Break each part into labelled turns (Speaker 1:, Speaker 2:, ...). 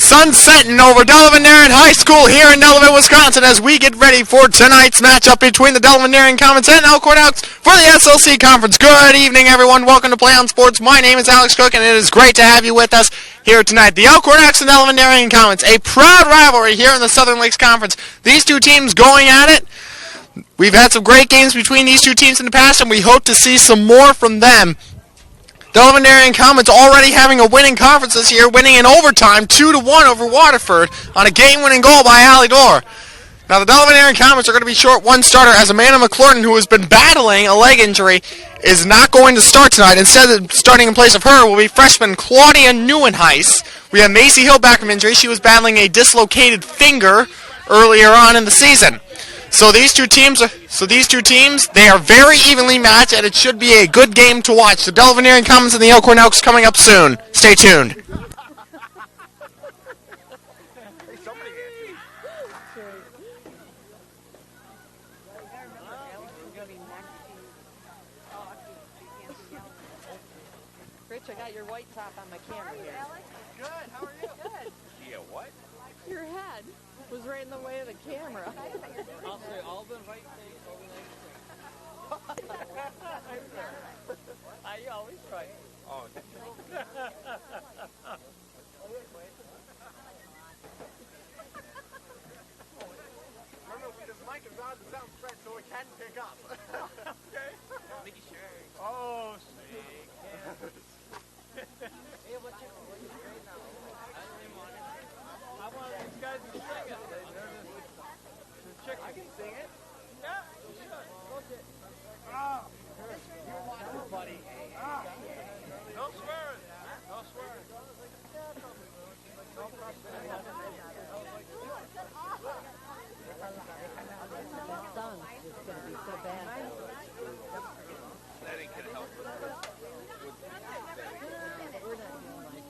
Speaker 1: sun setting over Delavan-Darien High School here in Delavan, Wisconsin, as we get ready for tonight's matchup between the Delavan-Darien Comets and Elkhorn Elks for the SLC Conference. Good evening, everyone. Welcome to Play on Sports. My name is Alex Cook, and it is great to have you with us here tonight. The Elkhorn Elks and Delavan-Darien Comets, a proud rivalry here in the Southern Lakes Conference. These two teams going at it. We've had some great games between these two teams in the past, and we hope to see some more from them. Delavan-Darien Comets already having a winning conference this year, winning in overtime 2-1 over Waterford on a game-winning goal by Allie Dorr. Now the Delavan-Darien Comets are going to be short one starter, as Amanda McClurton, who has been battling a leg injury, is not going to start tonight. Instead, starting in place of her will be freshman Claudia Neuenhuis. We have Macy Hill back from injury. She was battling a dislocated finger earlier on in the season. So these two teams, they are very evenly matched, and it should be a good game to watch. The Delavan-Darien Comets and the Elkhorn Elks coming up soon. Stay tuned.
Speaker 2: Rich, I got your white top on my camera here.
Speaker 1: Good. How are you?
Speaker 2: Good.
Speaker 1: Yeah, what?
Speaker 2: Your head was right in the way of the camera.
Speaker 3: I'll say all the right things, all the nice things. I always right.
Speaker 1: Oh. Remember, this mic is on the sound spread, so it can pick up. Okay.
Speaker 3: Mickey sure.
Speaker 1: Oh, sweet.
Speaker 3: Hey, what's your grade now? I want these guys to sing it.
Speaker 1: I can sing it.
Speaker 3: Yeah, you should. Look it.
Speaker 1: Buddy.
Speaker 3: No swearing. No swearing.
Speaker 2: Song is going to be so bad.
Speaker 1: That ain't gonna help.
Speaker 2: We're not doing like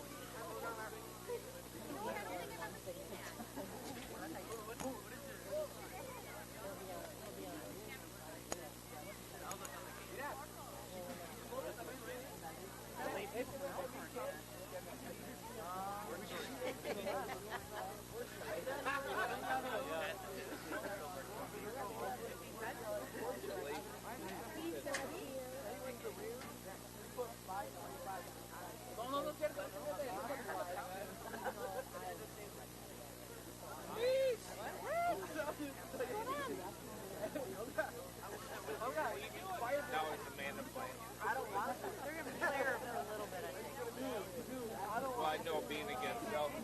Speaker 1: Well, I know being against Elkhorn,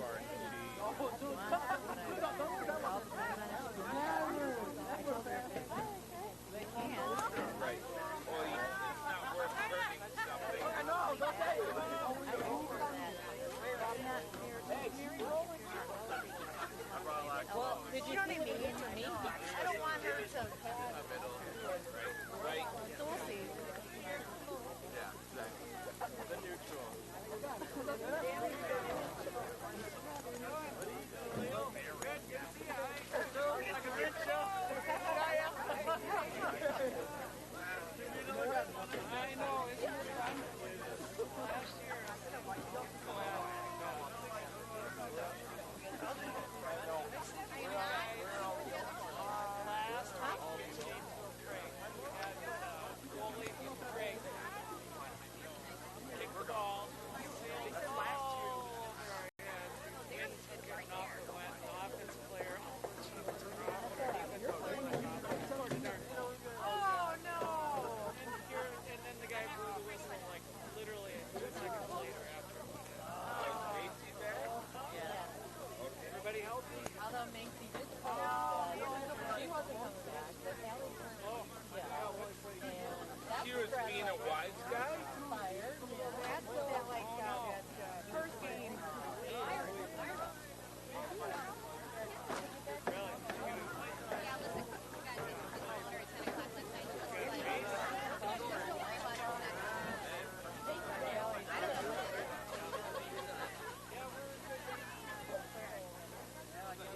Speaker 1: right. Well, it's not worth hurting something.
Speaker 2: well, did you see me? I don't want her to
Speaker 1: Right?
Speaker 2: so we'll see.
Speaker 1: Yeah, exactly. The neutral.
Speaker 2: Although Macy did come back, she wasn't coming back, but Allie turned. Yeah.
Speaker 1: She was being a wise guy?
Speaker 2: Fired. That's what like first game.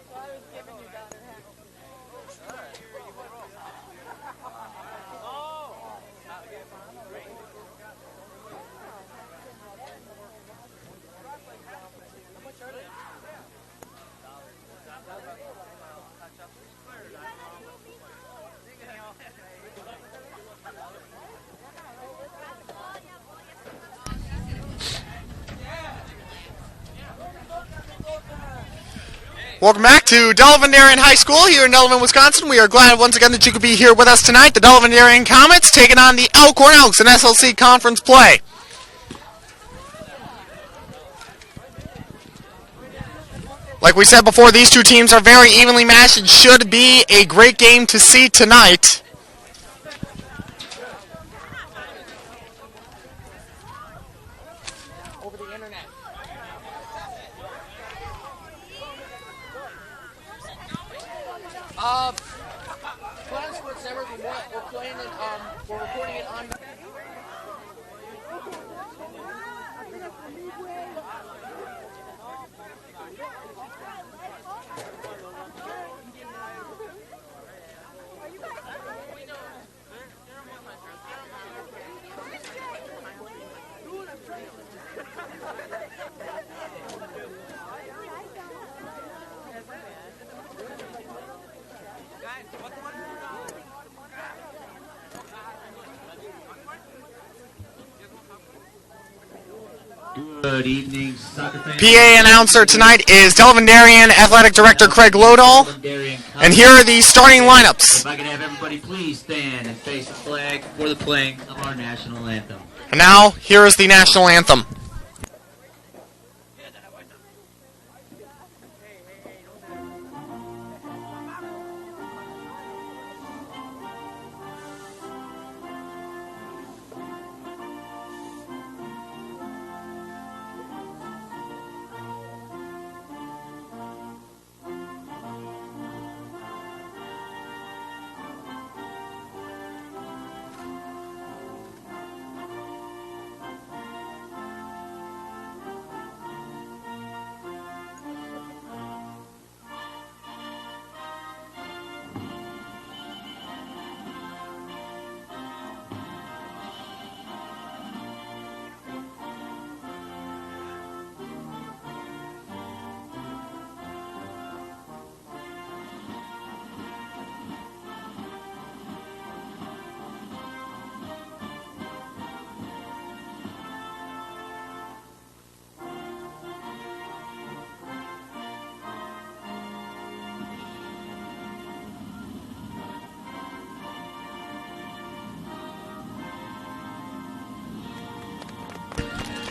Speaker 2: So I was giving you down her head.
Speaker 3: Oh!
Speaker 1: Welcome back to Delavan-Darien High School here in Delavan, Wisconsin. We are glad once again that you could be here with us tonight. The Delavan-Darien Comets taking on the Elkhorn Elks in SLC Conference play. Like we said before, these two teams are very evenly matched. It should be a great game to see tonight. Over the internet. Plans for December, we're playing it, we're recording it on...
Speaker 4: Good evening, soccer fans.
Speaker 1: PA announcer tonight is Delavan-Darien Athletic Director Craig Lodahl. And here are the starting lineups.
Speaker 4: If I could have everybody please stand and face the flag for the playing of our national anthem.
Speaker 1: And now, here is the national anthem.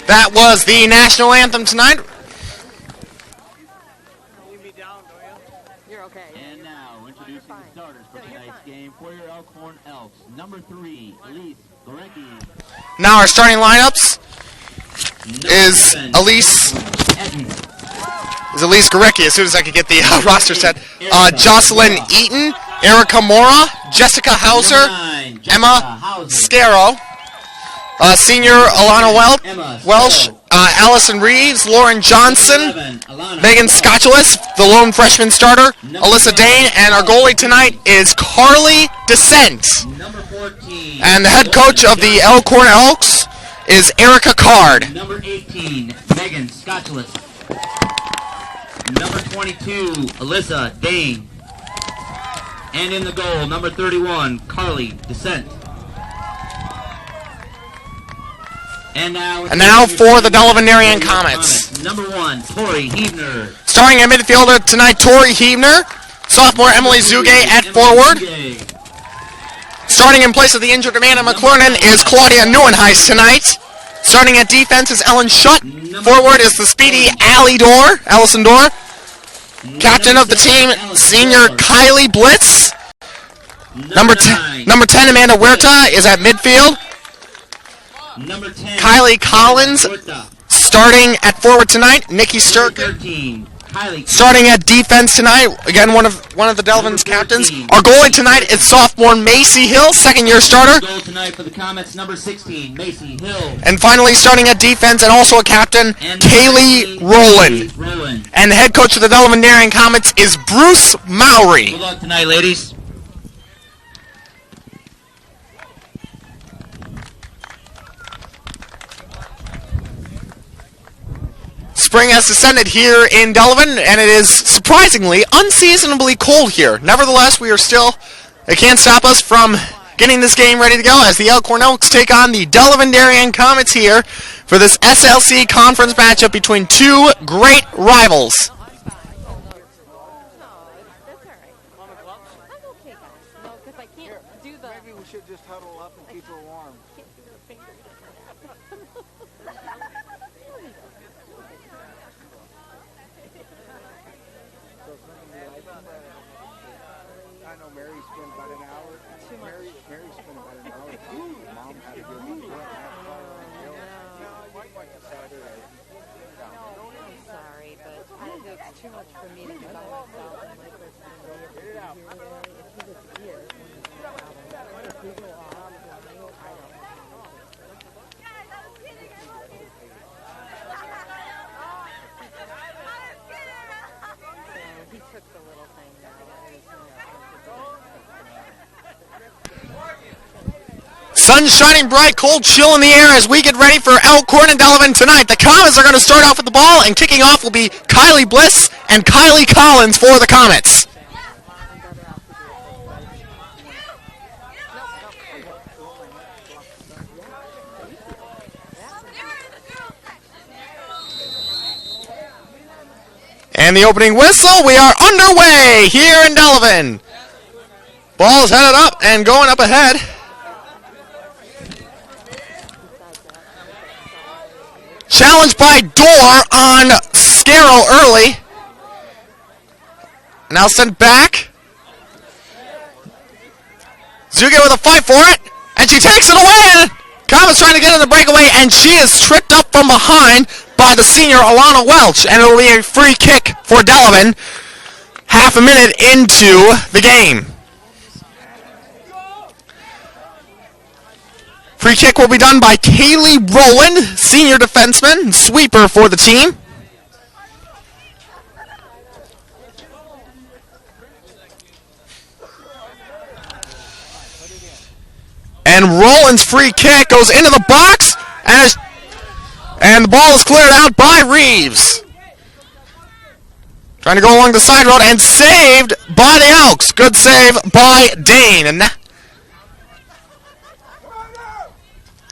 Speaker 1: That was the national anthem tonight.
Speaker 2: You're okay.
Speaker 4: And now, introducing the starters for tonight's game for your Elkhorn Elks. Number 3, Elise Gorecki.
Speaker 1: Now our starting lineups is Elise Gorecki, as soon as I could get the roster set. Jocelyn Eaton, Erica Mora, Jessica Hauser, Emma Scaro. Senior Alana Welsh, Allison Reeves, Lauren Johnson, Megan Scotchulis, the lone freshman starter, Alyssa Dane, and our goalie tonight is Carly Descent. And the head coach of the Elkhorn Elks is Erica Card.
Speaker 4: Number 18, Megan Scotchulis. Number 22, Alyssa Dane. And in the goal, number 31, Carly Descent. And now
Speaker 1: for the Delavan-Darien Comets.
Speaker 4: Number 1, Tori Heebner.
Speaker 1: Starting at midfielder tonight, Tori Heebner. Sophomore Emily Zugay at forward. Starting in place of the injured Amanda McClurnan is Claudia Neuenheis tonight. Starting at defense is Ellen Schutt. Forward is the speedy Allison Dorr. Captain of the team, senior Kylie Blitz. Number 10, Amanda Huerta is at midfield.
Speaker 4: Number 10,
Speaker 1: Kylie Collins starting at forward tonight. Nikki Sturkin
Speaker 4: 13,
Speaker 1: starting at defense tonight. Again, one of the Delavan's captains. Our goalie tonight is sophomore Macy Hill, second-year starter.
Speaker 4: Goal tonight for the Comets, number 16, Macy Hill.
Speaker 1: And finally, starting at defense and also a captain, Kaylee Rowland. And the head coach of the Delavan-Darien Comets is Bruce Mowry.
Speaker 4: Good luck tonight, ladies.
Speaker 1: Spring has descended here in Delavan, and it is surprisingly unseasonably cold here. Nevertheless, it can't stop us from getting this game ready to go as the Elkhorn Elks take on the Delavan-Darien Comets here for this SLC conference matchup between two great rivals.
Speaker 2: I'm sorry, but it's too much for me to be by myself and my first time being able to be here today. If he was here, it's no problem. If we go off tonight, I don't know. So he took the little thing now.
Speaker 1: Sun shining bright, cold chill in the air as we get ready for Elkhorn and Delavan tonight. The Comets are going to start off with the ball, and kicking off will be Kylie Bliss and Kylie Collins for the Comets. And the opening whistle, we are underway here in Delavan. Ball is headed up and going up ahead. Challenged by Dorr on Scarrow early. Now sent back. Zuge with a fight for it, and she takes it away. Comets trying to get in the breakaway, and she is tripped up from behind by the senior Alana Welch, and it will be a free kick for Delavan half a minute into the game. Free kick will be done by Kaylee Rowland, senior defenseman, sweeper for the team. And Rowland's free kick goes into the box, and the ball is cleared out by Reeves. Trying to go along the side road and saved by the Elks. Good save by Dane. And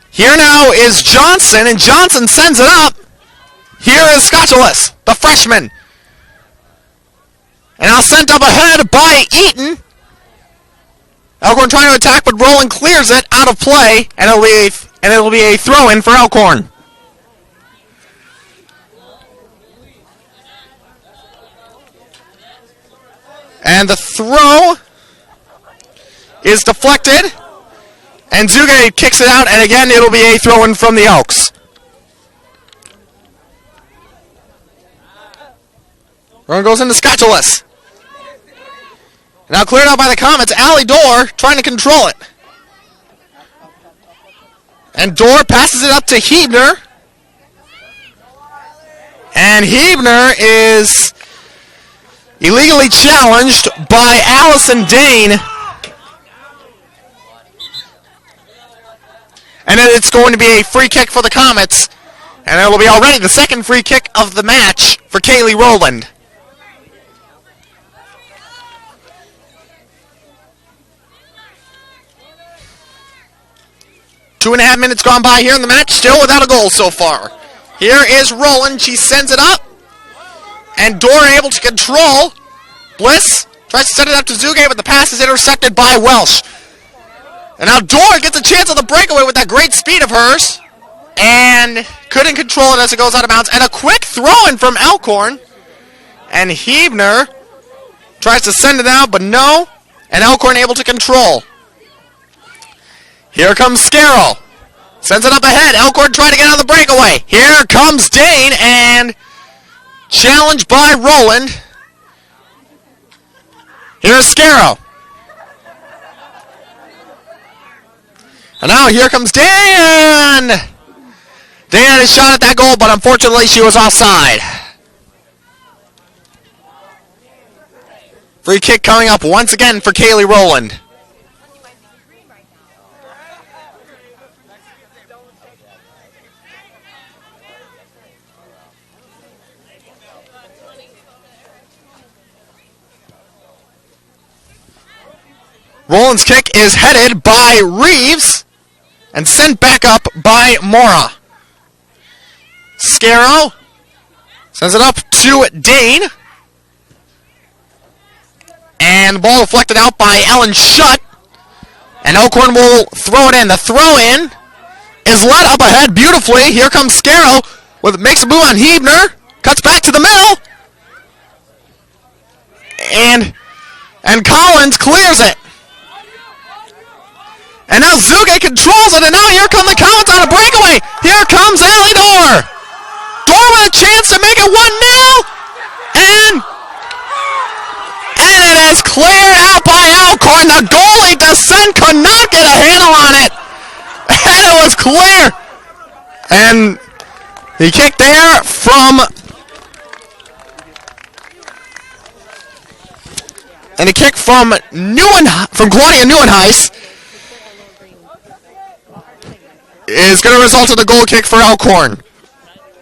Speaker 1: here now is Johnson, and Johnson sends it up. Here is Scotchalis, the freshman. And now sent up ahead by Eaton. Elkhorn trying to attack, but Rowland clears it out of play, and it'll be a throw-in for Elkhorn. And the throw is deflected. And Zuge kicks it out, and again, it'll be a throw-in from the Elks. Run goes into Scotchalis. Now cleared out by the Comets. Allie Dorr trying to control it. And Dorr passes it up to Hebner. And Hebner is illegally challenged by Allison Dane. And then it's going to be a free kick for the Comets. And it will be already the second free kick of the match for Kaylee Rowland. 2.5 minutes gone by here in the match, still without a goal so far. Here is Rowland. She sends it up. And Dorr able to control. Bliss tries to send it up to Zuge, but the pass is intercepted by Welsh. And now Dorr gets a chance on the breakaway with that great speed of hers. And couldn't control it as it goes out of bounds. And a quick throw-in from Elkhorn. And Hebner tries to send it out, but no. And Elkhorn able to control. Here comes Scarrow. Sends it up ahead. Elkhorn trying to get on the breakaway. Here comes Dane, and challenged by Rowland. Here's Scarrow. And now here comes Dan. Dan had a shot at that goal, but unfortunately she was offside. Free kick coming up once again for Kaylee Rowland. Rowland's kick is headed by Reeves and sent back up by Mora. Scarrow sends it up to Dane. And the ball deflected out by Ellen Shutt. And Elkhorn will throw it in. The throw-in is led up ahead beautifully. Here comes Scarrow makes a move on Hebner. Cuts back to the middle. And Collins clears it. And now Zuge controls it, and now here come the Comets on a breakaway. Here comes Allie Dorr. Dorr with a chance to make it 1-0. And it is cleared out by Elkhorn. The goalie, Descent, could not get a handle on it. And it was clear. And the kick there from... And a kick from Claudia Neuenhuis is going to result in a goal kick for Elkhorn.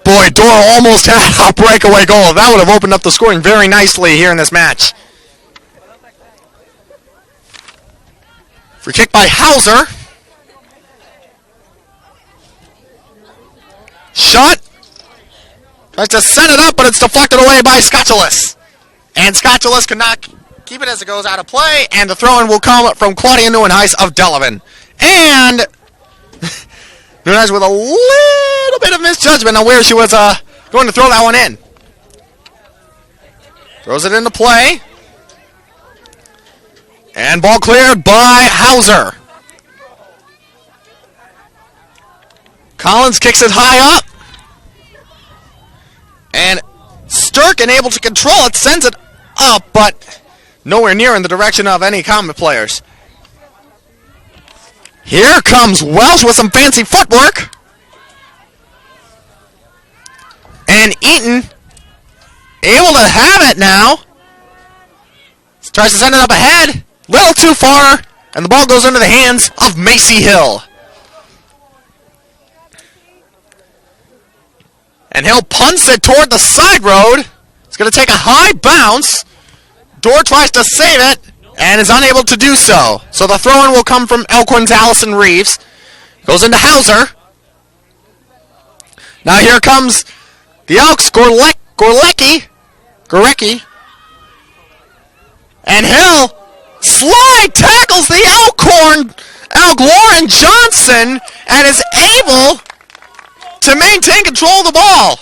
Speaker 1: Boy, Dorr almost had a breakaway goal. That would have opened up the scoring very nicely here in this match. Free kick by Hauser. Shot. Tries to send it up, but it's deflected away by Scotulus. And Scotulus could not keep it as it goes out of play, and the throw-in will come from Claudia Neuenhuis of Delavan. And Neuenhuis with a little bit of misjudgment on where she was going to throw that one in. Throws it into play. And ball cleared by Hauser. Collins kicks it high up. And Sturkin able to control it, sends it up, but nowhere near in the direction of any Comet players. Here comes Welsh with some fancy footwork. And Eaton able to have it now. Tries to send it up ahead. Little too far. And the ball goes into the hands of Macy Hill. And Hill punts it toward the side road. It's going to take a high bounce. Dorr tries to save it and is unable to do so. So the throw-in will come from Elkhorn's Allison Reeves. Goes into Hauser. Now here comes the Elks, Gorecki. And Hill slide tackles the Elk Lauren Johnson and is able to maintain control of the ball.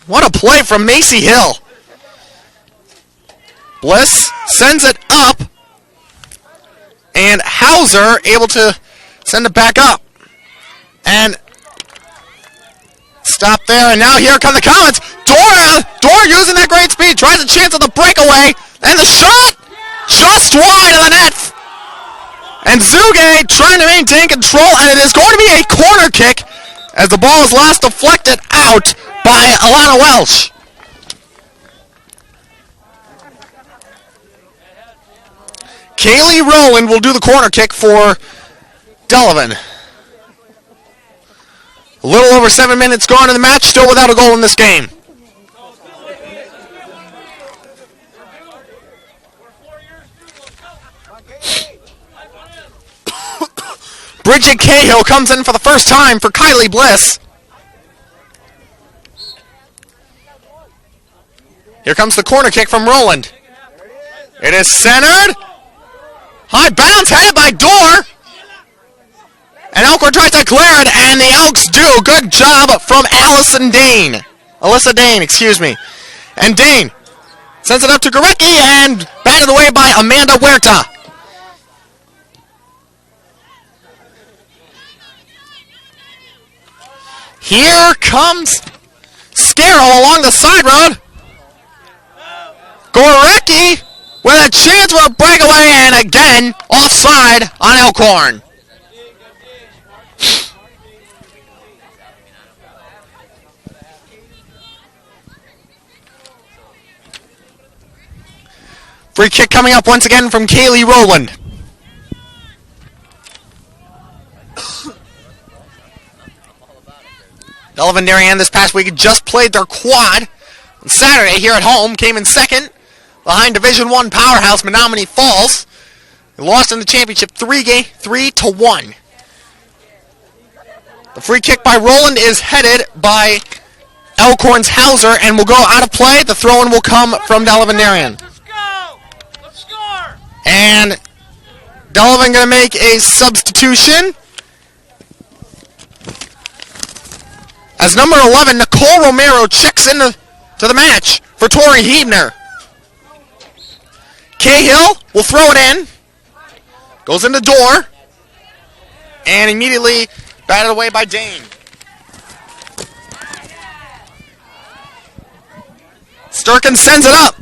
Speaker 1: What a play from Macy Hill. Bliss sends it up, and Hauser able to send it back up. And stop there, and now here come the Comets. Dorr using that great speed, tries a chance at the breakaway, and the shot just wide of the net. And Zuge trying to maintain control, and it is going to be a corner kick as the ball is last deflected out by Alana Welsh. Kaylee Rowland will do the corner kick for Delavan. A little over 7 minutes gone in the match, still without a goal in this game. Bridget Cahill comes in for the first time for Kylie Bliss. Here comes the corner kick from Rowland. It is centered. High bounce headed by Dorr. And Elkhorn tries to clear it, and the Elks do. Good job from Alyssa Dane, excuse me. And Dane sends it up to Gorecki and batted away by Amanda Huerta. Here comes Scarrow along the side road. Gorecki with a chance for a breakaway, and again, offside on Elkhorn. Free kick coming up once again from Kaylee Rowland. Delavan-Darien this past week just played their quad on Saturday here at home, came in second behind Division I powerhouse Menominee Falls. They lost in the championship 3-1. The free kick by Rowland is headed by Elkhorn's Hauser and will go out of play. The throw-in will come from Delavan-Darien.
Speaker 3: Let's go! Let's score!
Speaker 1: And Delavan going to make a substitution. As number 11, Nicole Romero checks into the match for Tori Hebner. Cahill will throw it in. Goes into Dorr. and immediately batted away by Dane. Sturkin sends it up.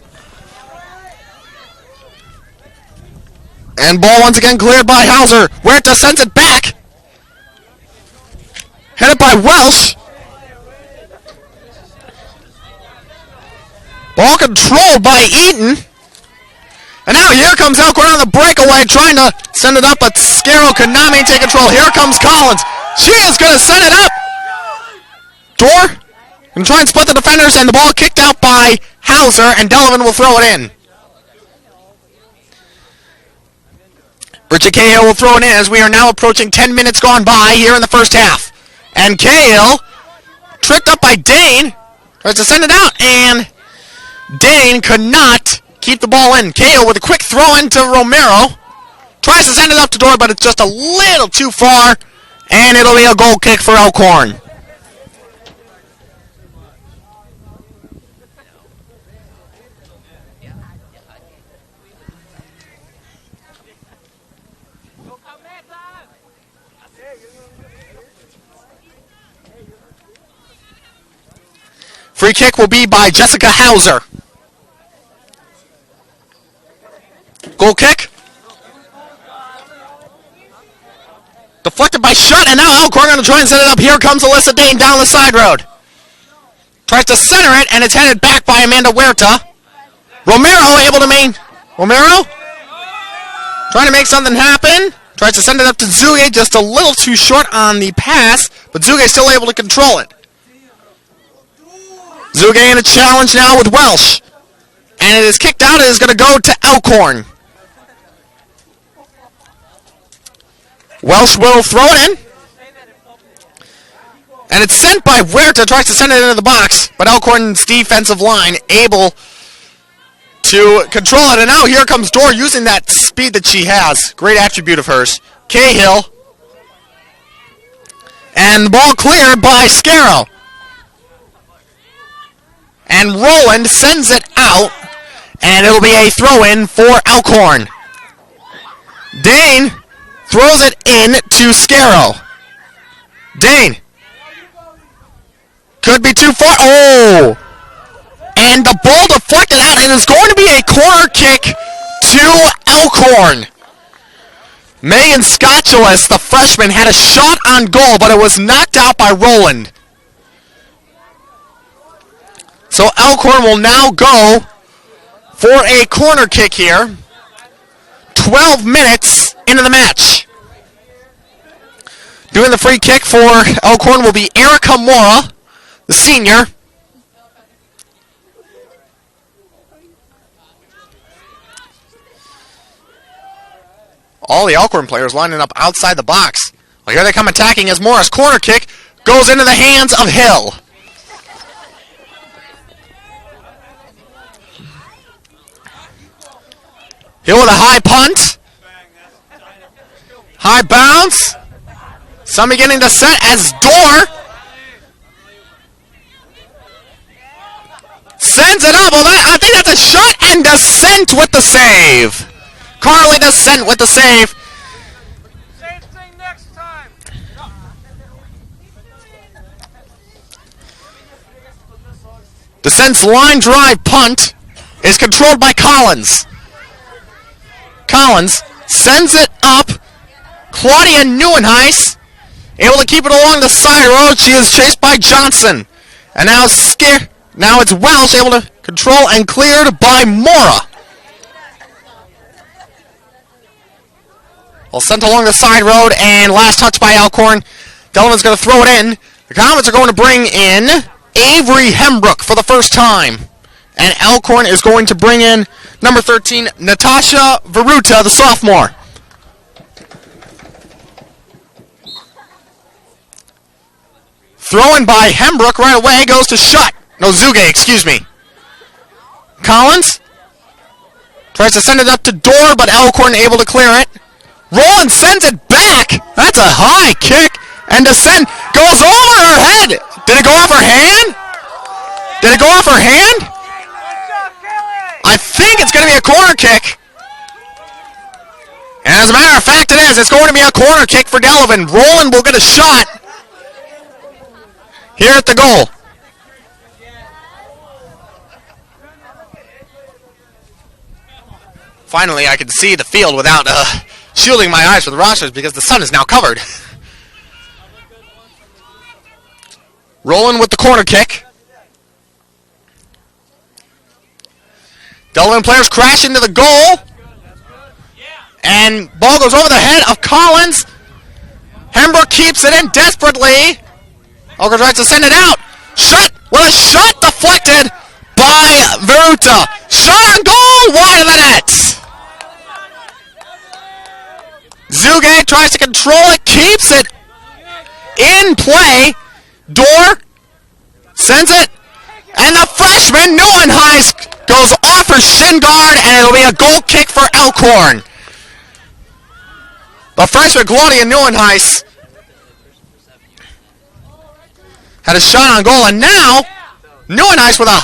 Speaker 1: And ball once again cleared by Hauser. Huerta sends it back. Headed by Welsh. Ball controlled by Eaton. And now here comes Elkhorn on the breakaway, trying to send it up, but Scarrow could not maintain control. Here comes Collins. She is going to send it up. Dorr going to try and split the defenders, and the ball kicked out by Hauser, and Delavan will throw it in. Bridget Cahill will throw it in as we are now approaching 10 minutes gone by here in the first half. And Cahill, tricked up by Dane, tries to send it out, and Dane could not keep the ball in. Cahill with a quick throw into Romero. Tries to send it up to Dorr, but it's just a little too far, and it'll be a goal kick for Elkhorn. Free kick will be by Jessica Hauser. Goal kick. Deflected by Shutt, and now Elkhorn going to try and set it up. Here comes Alyssa Dane down the side road. Tries to center it, and it's headed back by Amanda Huerta. Romero able to Romero? Trying to make something happen. Tries to send it up to Zuge, just a little too short on the pass, but Zuge still able to control it. Zuge in a challenge now with Welsh. And it is kicked out. It is going to go to Elkhorn. Welsh will throw it in. And it's sent by Huerta. Tries to send it into the box. But Elkhorn's defensive line able to control it. And now here comes Dorr using that speed that she has. Great attribute of hers. Cahill. And the ball cleared by Scarrow. And Rowland sends it out, and it'll be a throw-in for Elkhorn. Dane throws it in to Scarrow. Dane. Could be too far. Oh! And the ball deflected out, and it's going to be a corner kick to Elkhorn. Megan Scotchulis, the freshman, had a shot on goal, but it was knocked out by Rowland. So Elkhorn will now go for a corner kick here. 12 minutes into the match. Doing the free kick for Elkhorn will be Erica Mora, the senior. All the Elkhorn players lining up outside the box. Well, here they come attacking as Morris' corner kick goes into the hands of Hill. Hill with a high punt. High bounce. Some beginning to set as Dorr sends it up. Well, I think that's a shot, and Descent with the save. Carly Descent with the save.
Speaker 3: Same thing next time.
Speaker 1: Descent's line drive punt is controlled by Collins. Collins sends it up. Claudia Neuenhuis able to keep it along the side road. She is chased by Johnson. And now it's Welsh able to control and cleared by Mora. Well, sent along the side road and last touch by Elkhorn. Delavan's going to throw it in. The Comets are going to bring in Avery Hembrook for the first time. And Elkhorn is going to bring in number 13, Natasha Veruta, the sophomore. Thrown by Hembrook right away, goes to Shutt. No, Zuge, excuse me. Collins tries to send it up to Dorr, but Elkhorn able to clear it. Rowland sends it back. That's a high kick. And Descent goes over her head. Did it go off her hand? Did it go off her hand? I think it's going to be a corner kick. And as a matter of fact, it is. It's going to be a corner kick for Delavan. Roland will get a shot here at the goal. Finally, I can see the field without shielding my eyes from the rosters because the sun is now covered. Roland with the corner kick. Delavan players crash into the goal. And ball goes over the head of Collins. Hembrook keeps it in desperately. Elkhorn tries to send it out. Shot with a shot deflected by Veruta. Shot on goal, wide of the net. Zugag tries to control it, keeps it in play. Dorr sends it, and the freshman Neuenhuis goes off her shin guard, and it'll be a goal kick for Elkhorn. The freshman Claudia Neuenhuis had a shot on goal, and now Neuenhuis with a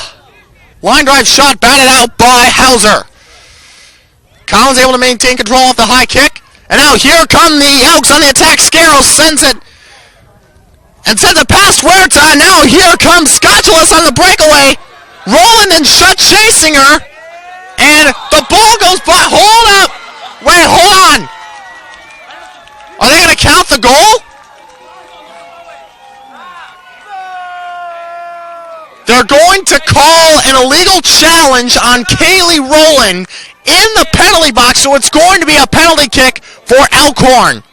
Speaker 1: line drive shot batted out by Hauser. Collins able to maintain control of the high kick, and now here come the Elks on the attack. Scarrow sends it and sends it past Huerta, and now here comes Scotulus on the breakaway. Roland and Shutt chasing her, and the ball goes by. Hold up! Wait, hold on! Are they going to count the goal? They're going to call an illegal challenge on Kaylee Roland in the penalty box, so it's going to be a penalty kick for Elkhorn.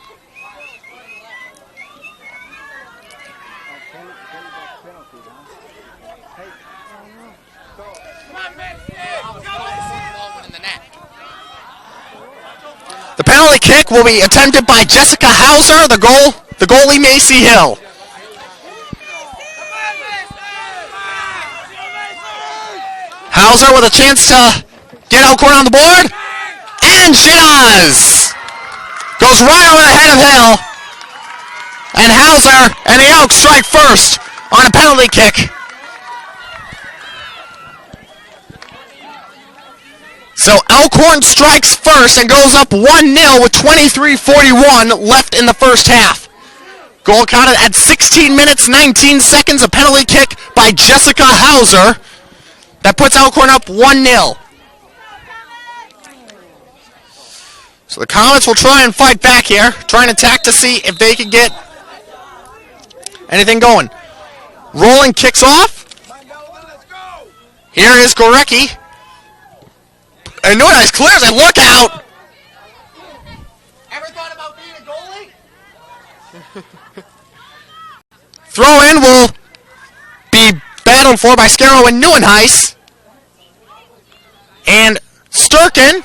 Speaker 1: The penalty kick will be attempted by Jessica Hauser, the goalie Macy Hill. Hauser with a chance to get Elkhorn on the board, and she does! Goes right over the head of Hill, and Hauser and the Elks strike first on a penalty kick. So Elkhorn strikes first and goes up 1-0 with 23:41 left in the first half. Goal counted at 16 minutes, 19 seconds. A penalty kick by Jessica Hauser that puts Elkhorn up 1-0. So the Comets will try and fight back here, try and attack to see if they can get anything going. Roland kicks off. Here is Gorecki. And Neuenhuis clears it. Look out! Ever thought about being a goalie? Throw in will be battled for by Scarrow and Neuenhuis. And Sturkin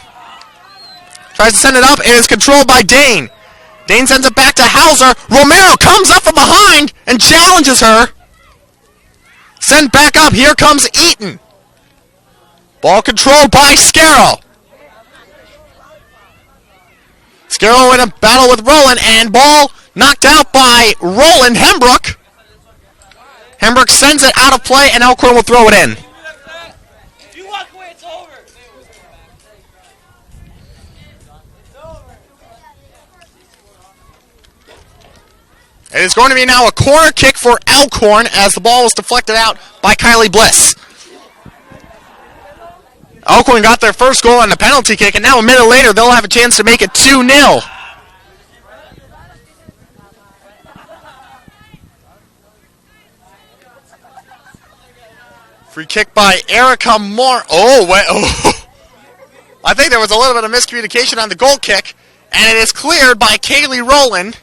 Speaker 1: tries to send it up. It is controlled by Dane. Dane sends it back to Hauser. Romero comes up from behind and challenges her. Sent back up. Here comes Eaton. Ball controlled by Scarrow. Scarrow in a battle with Roland, and ball knocked out by Roland. Hembrook. Hembrook sends it out of play, and Elkhorn will throw it in.
Speaker 3: You walk away, it's over.
Speaker 1: It is going to be now a corner kick for Elkhorn as the ball was deflected out by Kylie Bliss. Elkhorn got their first goal on the penalty kick, and now a minute later they'll have a chance to make it 2-0. Free kick by Erica Moore. Oh, wait. Oh. I think there was a little bit of miscommunication on the goal kick, and it is cleared by Kaylee Rowland.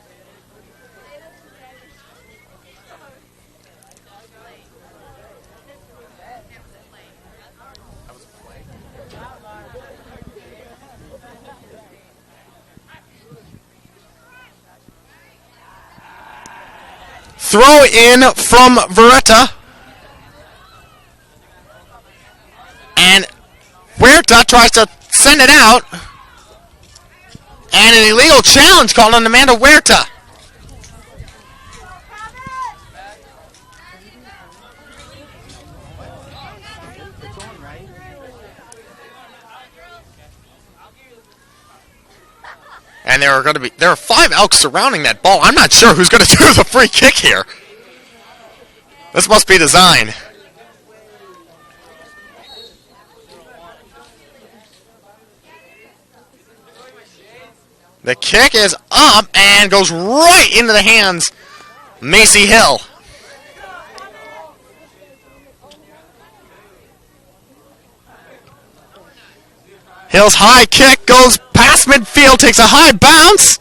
Speaker 1: Throw in from Veretta. And Huerta tries to send it out. And an illegal challenge called on Amanda Huerta. And there are 5 Elks surrounding that ball. I'm not sure who's going to do the free kick here. This must be design. The kick is up and goes right into the hands of Macy Hill. Hill's high kick goes past midfield, takes a high bounce,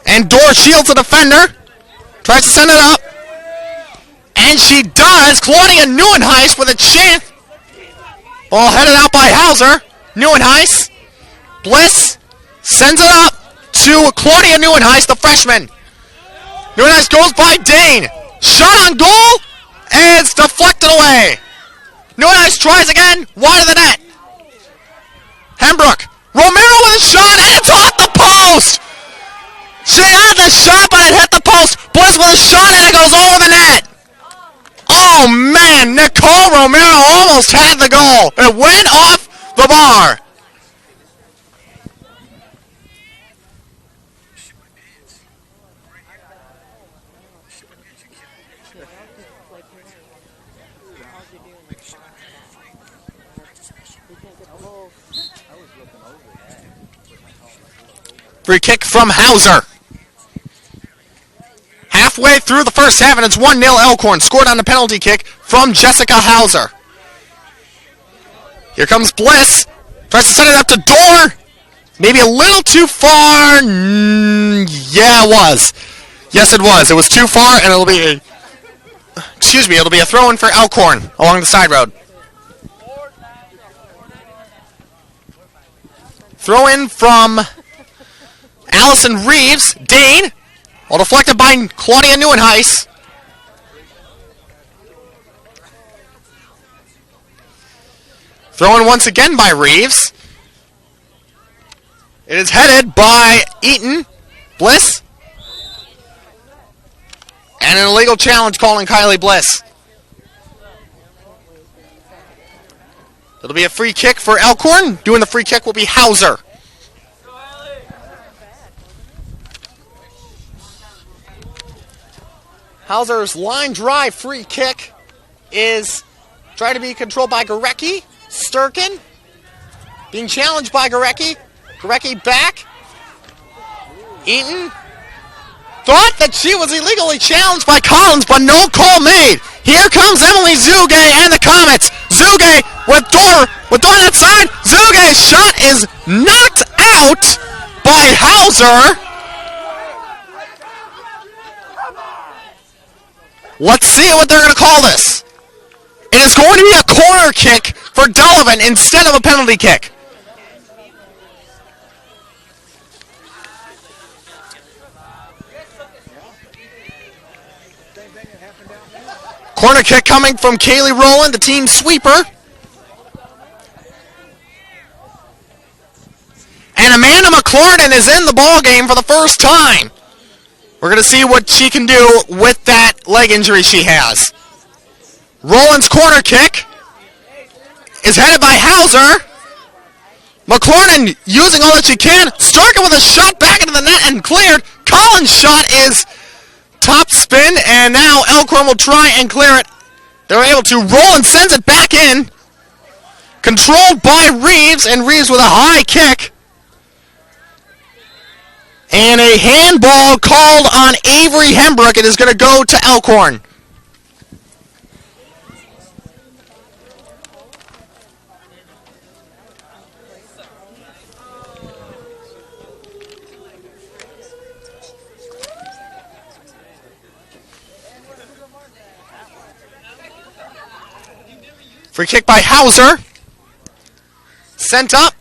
Speaker 1: and Dorr shields the defender, tries to send it up, and she does. Claudia Neuenhuis with a chance. Ball headed out by Hauser. Neuenhuis, Bliss, sends it up to Claudia Neuenhuis, the freshman. Neuenhuis goes by Dane. Shot on goal, and it's deflected away. Neuenhuis tries again, wide of the net. Hembrook, Romero with a shot, and it's off the post! She had the shot, but it hit the post. Bliss with a shot, and it goes over the net. Oh, man, Nicole Romero almost had the goal. It went off the bar. Free kick from Hauser. Halfway through the first half, and it's 1-0 Elkhorn. Scored on the penalty kick from Jessica Hauser. Here comes Bliss. Tries to set it up to Dorr. Maybe a little too far. Yeah, it was. Yes, it was. It was too far, and it'll be a throw-in for Elkhorn along the side road. Throw-in from Allison Reeves. Dane. All deflected by Claudia Neuenhuis. Throw-in once again by Reeves. It is headed by Eaton. Bliss. And an illegal challenge calling Kylie Bliss. It'll be a free kick for Elkhorn. Doing the free kick will be Hauser. Hauser's line drive free kick is trying to be controlled by Gorecki. Sturkin being challenged by Gorecki. Gorecki back. Eaton thought that she was illegally challenged by Collins, but no call made. Here comes Emily Zugay and the Comets. Zugay with Dorr on that side. Zugay's shot is knocked out by Hauser. Let's see what they're going to call this. It is going to be a corner kick for Delavan instead of a penalty kick. Corner kick coming from Kaylee Rowland, the team sweeper. And Amanda McLaurin is in the ball game for the first time. We're going to see what she can do with that leg injury she has. Rowland's corner kick is headed by Hauser. McLaurin using all that she can. Starkin with a shot back into the net and cleared. Collins' shot is top spin, and now Elkhorn will try and clear it. They're able to. Rowland sends it back in. Controlled by Reeves, and Reeves with a high kick. And a handball called on Avery Hembrook. It is going to go to Elkhorn. Free kick by Hauser. Sent up.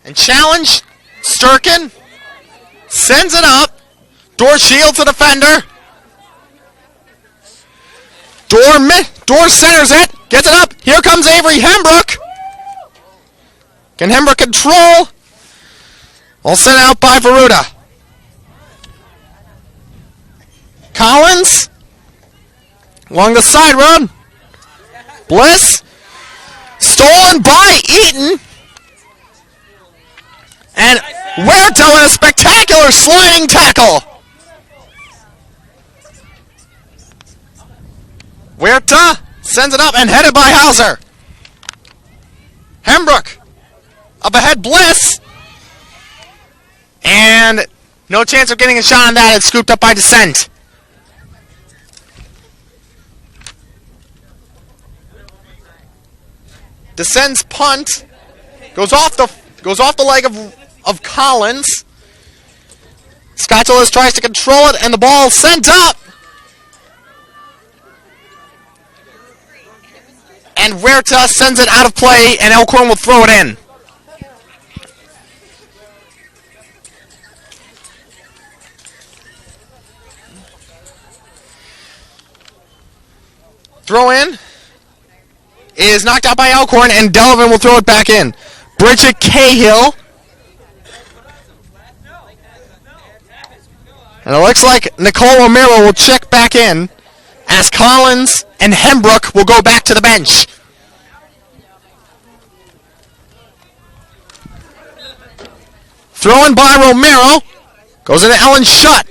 Speaker 1: And challenged. Sturkin sends it up. Dorr shields the defender. Dorr centers it. Gets it up. Here comes Avery Hembrook. Can Hembrook control? All sent out by Veruda. Collins. Along the side road. Bliss. Stolen by Eaton. And Huerta with a spectacular sliding tackle. Huerta sends it up and headed by Hauser. Hembrook up ahead, Bliss. And no chance of getting a shot on that. It's scooped up by Descent. Descent's punt goes off the leg of Collins. Scotchelis tries to control it, and the ball sent up. And Huerta sends it out of play, and Elkhorn will throw it in. Throw in is knocked out by Elkhorn, and Delavan will throw it back in. Bridget Cahill. And it looks like Nicole Romero will check back in as Collins and Hembrook will go back to the bench. Thrown by Romero. Goes into Ellen Shutt.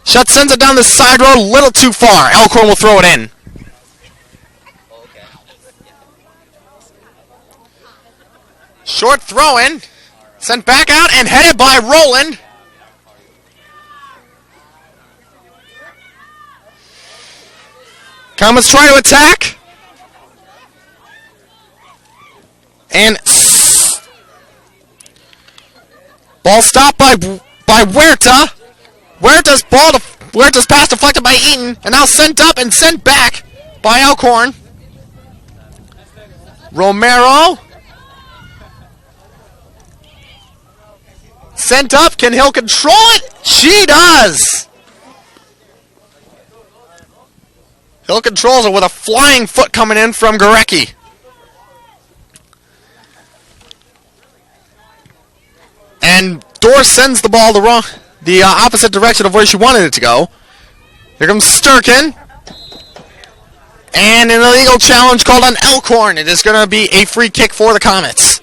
Speaker 1: Shutt sends it down the side road a little too far. Elkhorn will throw it in. Short throw in. Sent back out and headed by Roland. Comets try to attack. And ball stopped by Huerta. Huerta's pass deflected by Eaton, and now sent up and sent back by Elkhorn. Romero. Sent up. Can Hill control it? She does. Hill controls it with a flying foot coming in from Gorecki. And Dorr sends the ball the opposite direction of where she wanted it to go. Here comes Sturkin. And an illegal challenge called on Elkhorn. It is going to be a free kick for the Comets.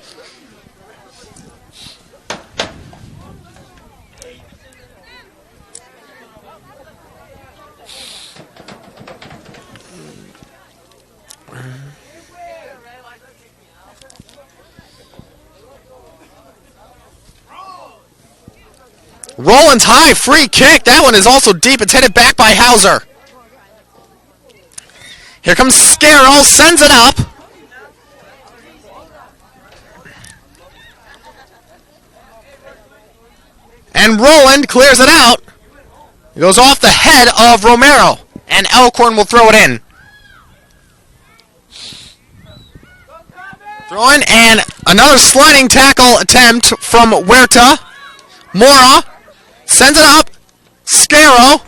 Speaker 1: Roland's high free kick. That one is also deep. It's headed back by Hauser. Here comes Scarrow. Sends it up. And Roland clears it out. It goes off the head of Romero. And Elkhorn will throw it in. Throw in and another sliding tackle attempt from Huerta. Mora. Sends it up. Scarrow.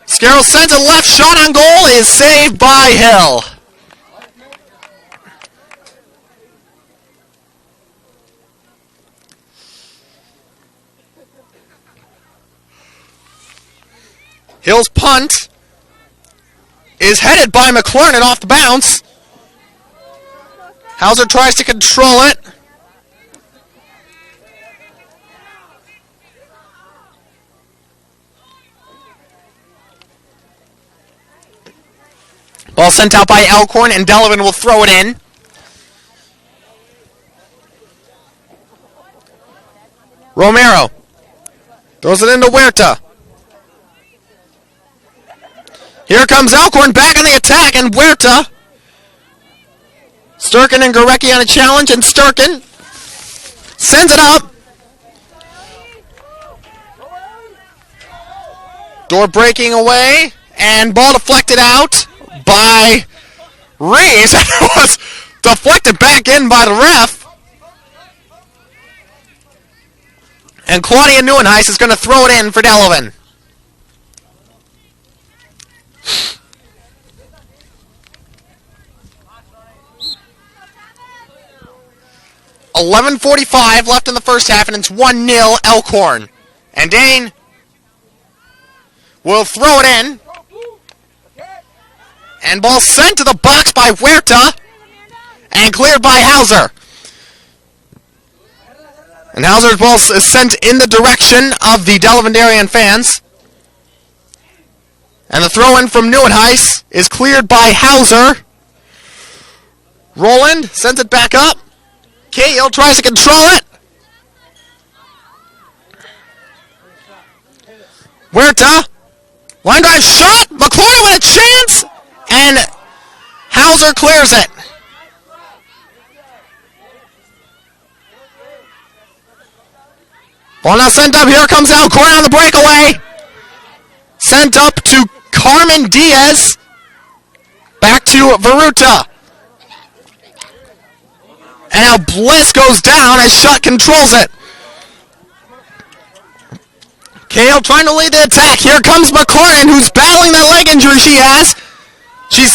Speaker 1: Scarrow sends it left. Shot on goal is saved by Hill. Hill's punt is headed by McClernand off the bounce. Hauser tries to control it. Ball sent out by Elkhorn, and Delavan will throw it in. Romero throws it into Huerta. Here comes Elkhorn back on the attack, and Huerta. Sturkin and Gorecki on a challenge, and Sturkin sends it up. Door breaking away, and ball deflected out by Reeves. It was deflected back in by the ref. And Claudia Neuenhuis is going to throw it in for Delavan. $11:45 left in the first half, and it's 1-0 Elkhorn. And Dane will throw it in. And ball sent to the box by Huerta and cleared by Hauser. And Hauser's ball is sent in the direction of the Delavan-Darien fans. And the throw-in from Neuenhuis is cleared by Hauser. Roland sends it back up. Cahill tries to control it. Huerta. Line drive shot. McClory with a chance. And Hauser clears it. Ball now sent up. Here comes Elkhorn on the breakaway. Sent up to Carmen Diaz. Back to Veruta. And now Bliss goes down as Shutt controls it. Cahill trying to lead the attack. Here comes McCornan, who's battling that leg injury she has. She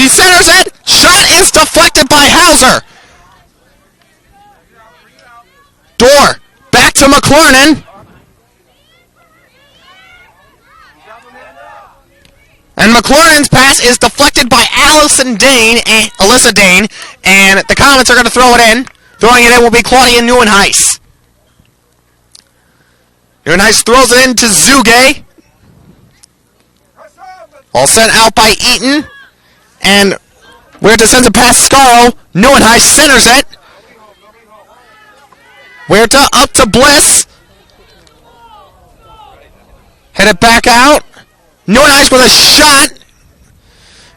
Speaker 1: centers it. Shot is deflected by Hauser. Dorr back to McCornan. And McLaurin's pass is deflected by Alyssa Dane, and the Comets are going to throw it in. Throwing it in will be Claudia Neuenhuis. Neuenhuis throws it in to Zuge. All sent out by Eaton. And Huerta sends it past Scaro. Neuenhuis centers it. Huerta up to Bliss. Head it back out. Neuenhuis with a shot.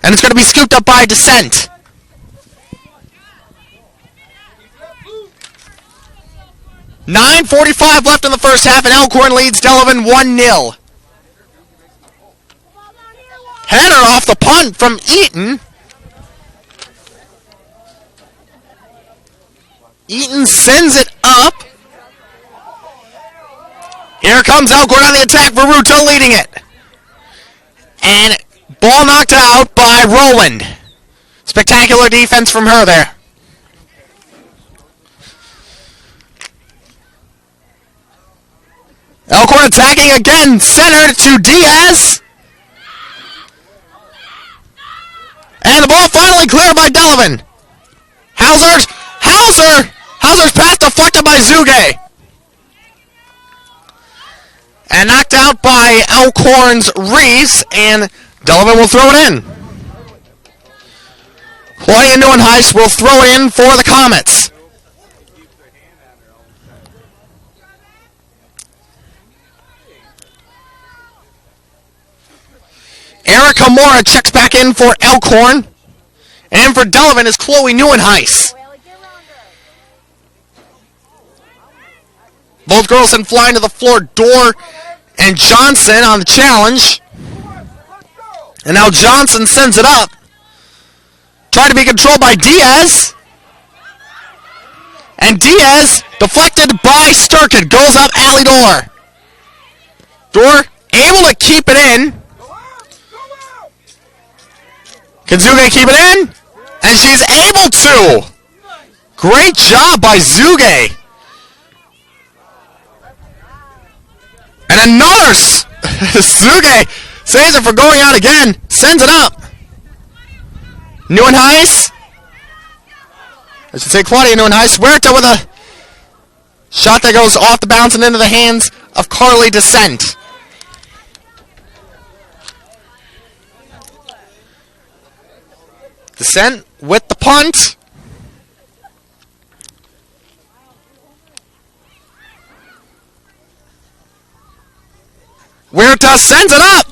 Speaker 1: And it's going to be scooped up by Descent. .9:45 left in the first half, and Elkhorn leads Delavan 1-0. Header off the punt from Eaton. Eaton sends it up. Here comes Elkhorn on the attack. Veruta leading it. And ball knocked out by Rowland. Spectacular defense from her there. Elkhorn attacking again. Center to Diaz. And the ball finally cleared by Delavan. Hauser's pass deflected by Zuge. And knocked out by Elkhorn's Reese, and Delavan will throw it in. Claudia Neuenhuis will throw it in for the Comets. Erica Mora checks back in for Elkhorn. And for Delavan is Chloe Neuenhuis. Both girls send flying to the floor. Dorr and Johnson on the challenge. And now Johnson sends it up. Trying to be controlled by Diaz. And Diaz deflected by Sturkett. Goes up alley Dorr. Dorr able to keep it in. Can Zuge keep it in? And she's able to. Great job by Zuge. And another Zuge saves it for going out again. Sends it up. Neuenhuis. I should say Claudia Neuenhuis. Huerta with a shot that goes off the bounce and into the hands of Carly Descent. Descent with the punt. Huerta sends it up.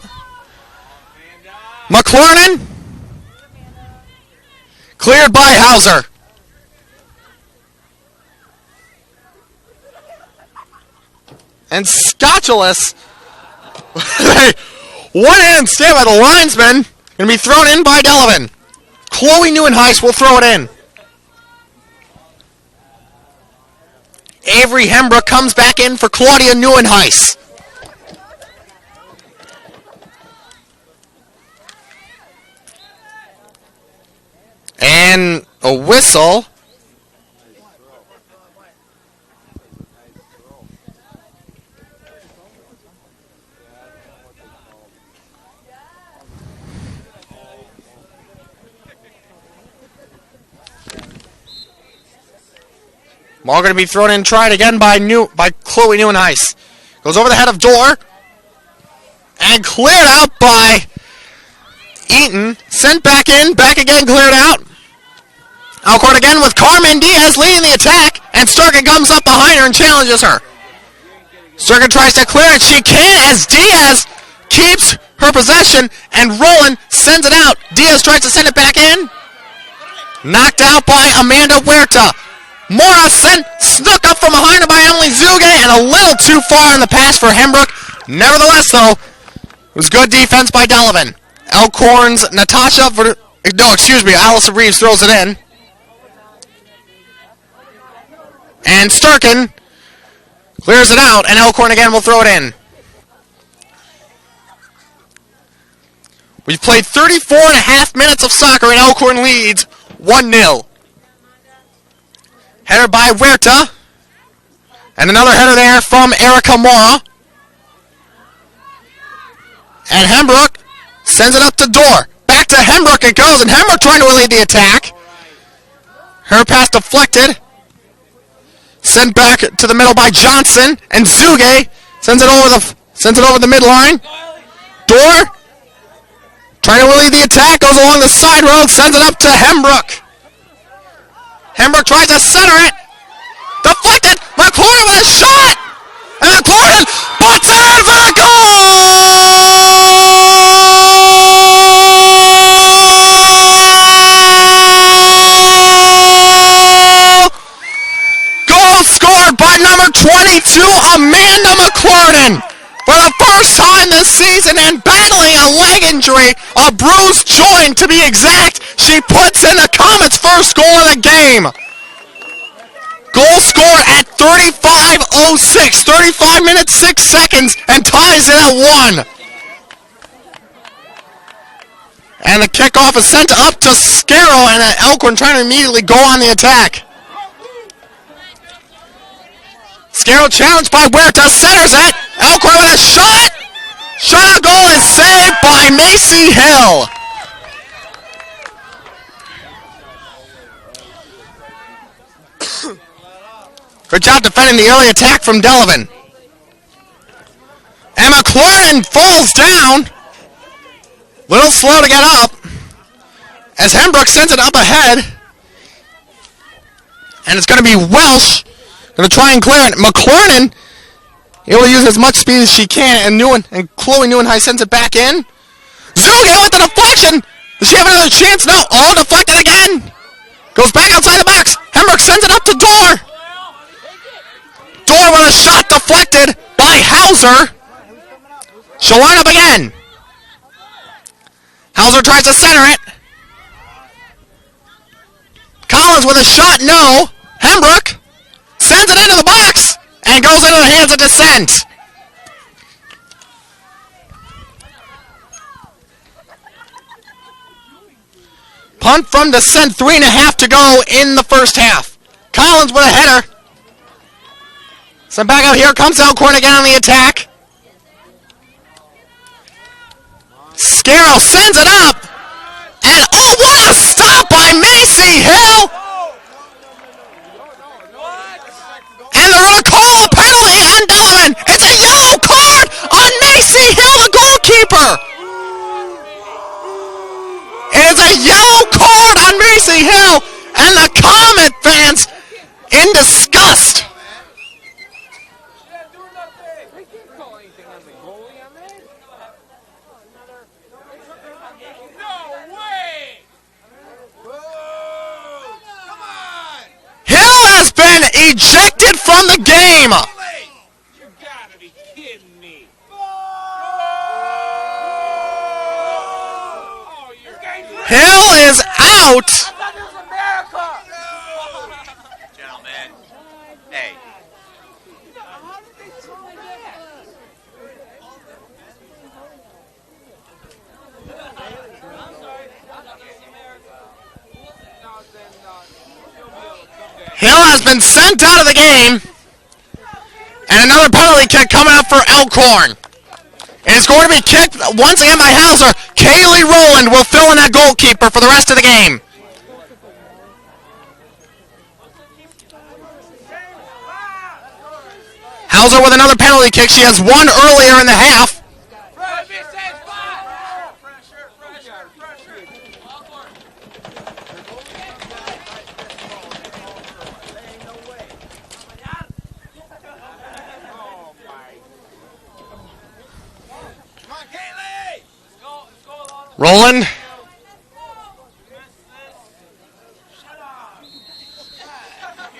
Speaker 1: McLaurin. Cleared by Hauser. And Scotulus. One-hand stand by the linesman. Going to be thrown in by Delavan. Chloe Neuenhuis will throw it in. Avery Hembrook comes back in for Claudia Neuenhuis. And a whistle. Ball going to be thrown in, tried again by Chloe Neuenheis. Goes over the head of Dorr. And cleared out by Eaton. Sent back in, back again, cleared out. Elkhorn again with Carmen Diaz leading the attack. And Sturgeon comes up behind her and challenges her. Sturgeon tries to clear it. She can as Diaz keeps her possession. And Roland sends it out. Diaz tries to send it back in. Knocked out by Amanda Huerta. Morrison snuck up from behind her by Emily Zuge and a little too far in the pass for Hembrook. Nevertheless, though, it was good defense by Delavan. Elkhorn's Allison Reeves throws it in. And Sturkin clears it out, and Elkhorn again will throw it in. We've played 34 and a half minutes of soccer, and Elkhorn leads 1-0. Header by Huerta. And another header there from Erica Mora. And Hembrook sends it up to Dorr. Back to Hembrook it goes, and Hembrook trying to lead the attack. Her pass deflected. Sent back to the middle by Johnson, and Zuge sends it over the midline. Dorr trying to lead the attack, goes along the side road, sends it up to Hembrook. Hembrook tries to center it. Deflected. McClure with a shot. And McClure puts it in for the goal! Goal scored by number 22, Amanda McClurden. For the first time this season and battling a leg injury, a bruised joint to be exact, she puts in the Comets' first goal of the game. Goal scored at 35:06, 35 minutes, 6 seconds, and ties it at 1. And the kickoff is sent up to Scarrow, and Elkhorn trying to immediately go on the attack. Scarrow challenged by Huerta, centers it. Elkhorn with a shot. Shot on goal is saved by Macy Hill. Good job defending the early attack from Delavan. And McClurden falls down. Little slow to get up. As Hembrook sends it up ahead. And it's going to be Welsh. Going to try and clear it. McClurden able to use as much speed as she can. And Chloe Neuenheim sends it back in. Zuge with the deflection. Does she have another chance? No. Oh, deflected again. Goes back outside the box. Hembrook sends it up to Dorr. Dorr with a shot deflected by Hauser. She'll line up again. Hauser tries to center it. Collins with a shot, no. Hembrook sends it into the box and goes into the hands of Descent. Punt from Descent, 3.5 to go in the first half. Collins with a header. Sent back out here, comes Elkhorn again on the attack. Scarrow sends it up. And oh, what a stop by Macy Hill. And they're going to call a penalty on Delavan. It's a yellow card on Macy Hill, the goalkeeper. It is a yellow card on Macy Hill. And the Comet fans in disgust. Been ejected from the game.
Speaker 5: You gotta be kidding me.
Speaker 1: Hill is out.
Speaker 5: Gentlemen, hey.
Speaker 1: Hill has been sent out of the game. And another penalty kick coming up for Elkhorn. And it's going to be kicked once again by Hauser. Kaylee Rowland will fill in that goalkeeper for the rest of the game. Hauser with another penalty kick. She has one earlier in the half. Roland.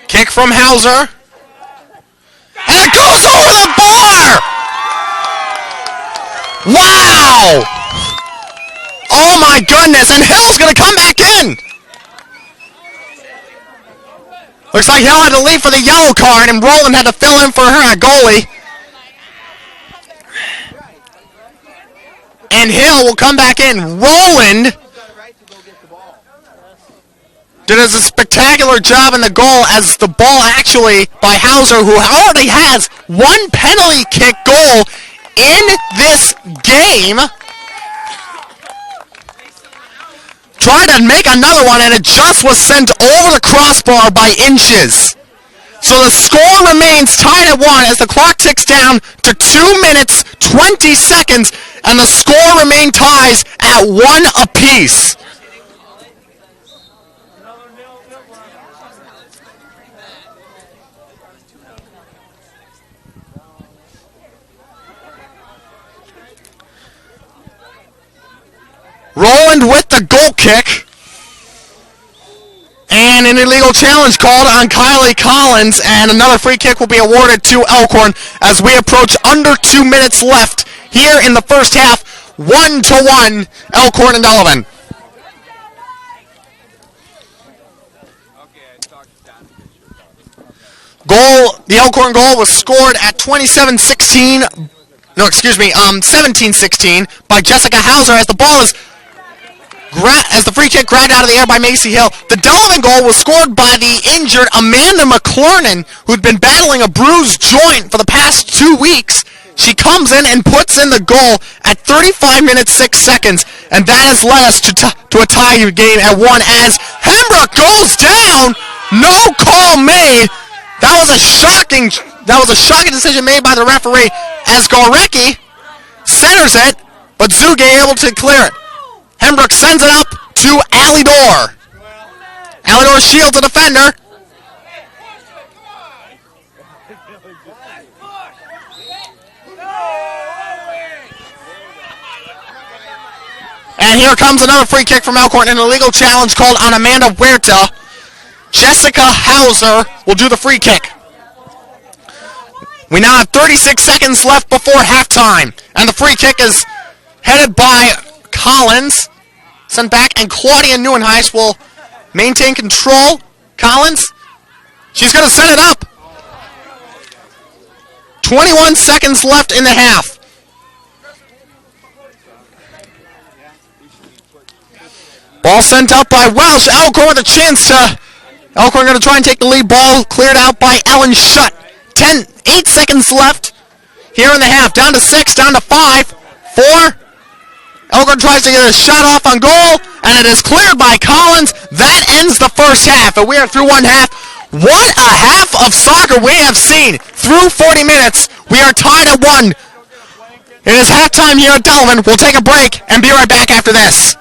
Speaker 1: Kick from Hauser. And it goes over the bar! Wow! Oh my goodness, and Hill's gonna come back in! Looks like Hill had to leave for the yellow card, and Roland had to fill in for her at goalie. And Hill will come back in. Roland did a spectacular job in the goal as the ball actually by Hauser, who already has one penalty kick goal in this game. Tried to make another one and it just was sent over the crossbar by inches. So the score remains tied at 1 as the clock ticks down to 2 minutes, 20 seconds, and the score remains ties at 1 apiece. Roland with the goal kick. And an illegal challenge called on Kylie Collins, and another free kick will be awarded to Elkhorn as we approach under 2 minutes left here in the first half. 1-1, Elkhorn and Delavan. The Elkhorn goal was scored at 17-16 by Jessica Hauser as the ball is as the free kick grabbed out of the air by Macy Hill. The Delavan goal was scored by the injured Amanda McClurnan, who'd been battling a bruised joint for the past 2 weeks. She comes in and puts in the goal at 35 minutes 6 seconds, and that has led us to a tie game at 1 as Hembrook goes down. No call made. That was a shocking decision made by the referee as Gorecki centers it, but Zuge able to clear it. Hembrook sends it up to Alidor. Alidor shields the defender. And here comes another free kick from Elkhorn, an illegal challenge called on Amanda Huerta. Jessica Hauser will do the free kick. We now have 36 seconds left before halftime, and the free kick is headed by Collins, sent back, and Claudia Neuenhuis will maintain control. Collins, she's going to set it up. 21 seconds left in the half. Ball sent up by Welsh. Elkhorn with a chance to... Elkhorn going to try and take the lead. Ball cleared out by Ellen Schutt. 8 seconds left here in the half. Down to 6, down to 5, 4... Elkhorn tries to get a shot off on goal, and it is cleared by Collins. That ends the first half, and we are through one half. What a half of soccer we have seen. Through 40 minutes, we are tied at 1. It is halftime here at Delavan. We'll take a break and be right back after this.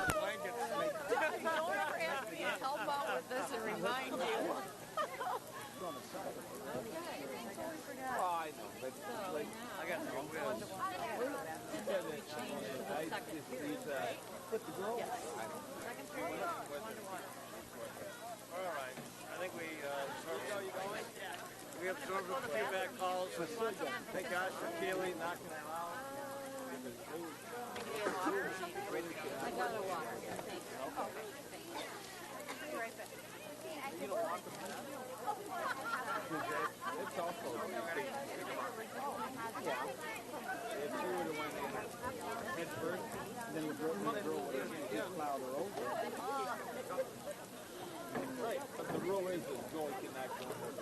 Speaker 3: Thank God for Keely knocking them out. It's also if you were the one that head first, then the girl would just plow her over. Right, but the rule is that the goalie cannot go over.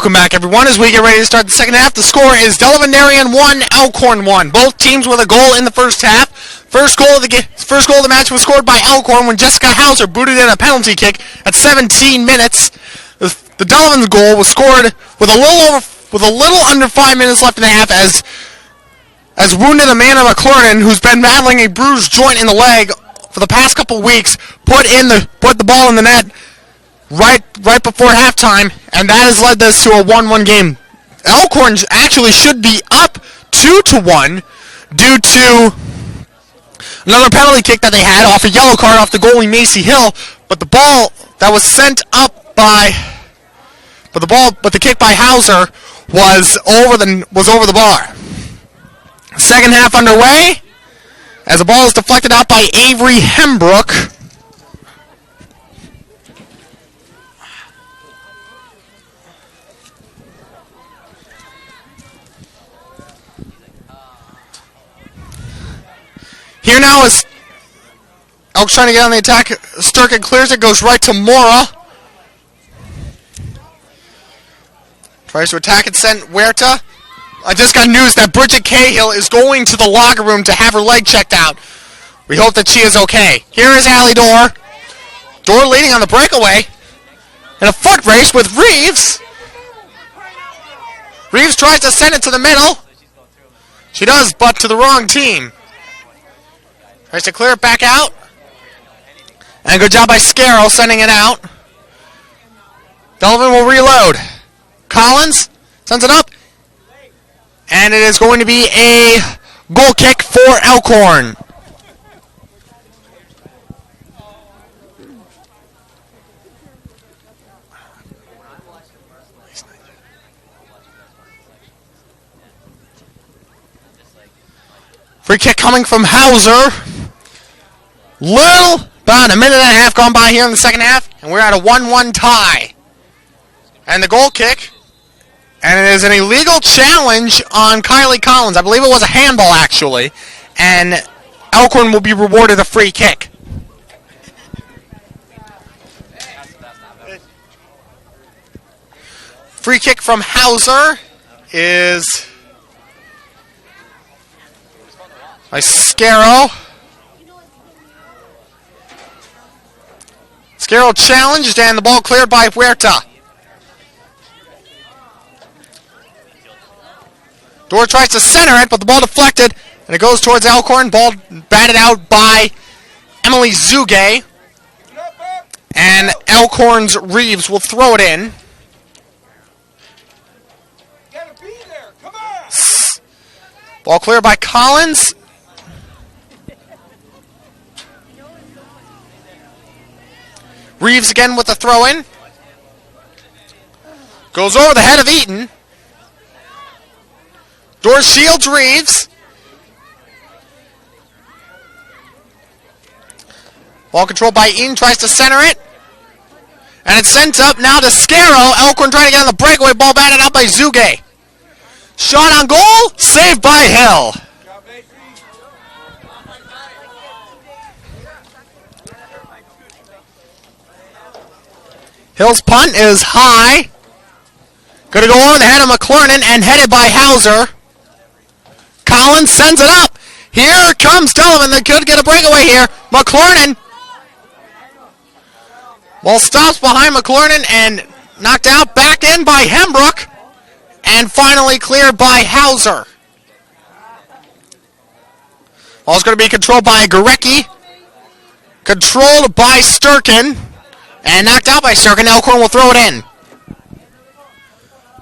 Speaker 1: Welcome back, everyone, as we get ready to start the second half. The score is Delavan-Darien 1, Elkhorn 1. Both teams with a goal in the first half. First goal of the match was scored by Elkhorn when Jessica Hauser booted in a penalty kick at 17 minutes. The Delavan goal was scored with a little under 5 minutes left in the half as wounded Amanda McClurnan, who's been battling a bruised joint in the leg for the past couple weeks, put the ball in the net right before halftime, and that has led us to a 1-1 game. Elkhorn actually should be up 2-1 due to another penalty kick that they had off a yellow card off the goalie Macy Hill, but the ball that was sent up by the kick by Hauser was over the bar. Second half underway as the ball is deflected out by Avery Hembrook. Here now is Elk's trying to get on the attack. Sturkin clears it, goes right to Mora. Tries to attack it, sent Huerta. I just got news that Bridget Cahill is going to the locker room to have her leg checked out. We hope that she is okay. Here is Allie Dorr. Dorr leading on the breakaway. In a foot race with Reeves. Reeves tries to send it to the middle. She does, but to the wrong team. Tries to clear it back out. And good job by Scarrow sending it out. Delavan will reload. Collins sends it up. And it is going to be a goal kick for Elkhorn. Free kick coming from Hauser. About a minute and a half gone by here in the second half, and we're at a 1-1 tie. And the goal kick, and it is an illegal challenge on Kylie Collins. I believe it was a handball, actually, and Elkhorn will be rewarded a free kick. Free kick from Hauser is by Scarrow. Scarrow challenged, and the ball cleared by Huerta. Dorr tries to center it, but the ball deflected, and it goes towards Elkhorn. Ball batted out by Emily Zuge. And Elkhorn's Reeves will throw it in. Ball cleared by Collins. Reeves again with the throw-in. Goes over the head of Eaton. Dorr shields Reeves. Ball controlled by Eaton, tries to center it. And it's sent up now to Scarrow. Elkhorn trying to get on the breakaway. Ball batted out by Zuge. Shot on goal, saved by Hill. Hill's punt is high. Going to go over the head of McClurnan and headed by Hauser. Collins sends it up. Here comes Delavan. They could get a breakaway here. McClurnan. Ball stops behind McClurnan and knocked out. Back in by Hembrook. And finally cleared by Hauser. Ball's going to be controlled by Gorecki. Controlled by Sturkin. And knocked out by Sturkin. Elkhorn will throw it in.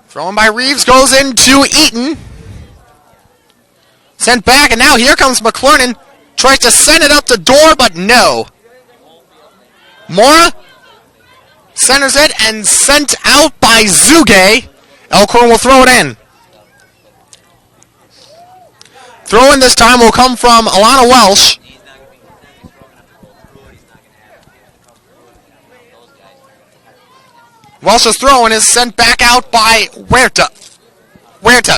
Speaker 1: Thrown by Reeves. Goes into Eaton. Sent back. And now here comes McClurnan. Tries to send it up the door, but no. Mora centers it and sent out by Zuge. Elkhorn will throw it in. Throw in this time will come from Alana Welsh. Welsh's throw-in is sent back out by Huerta,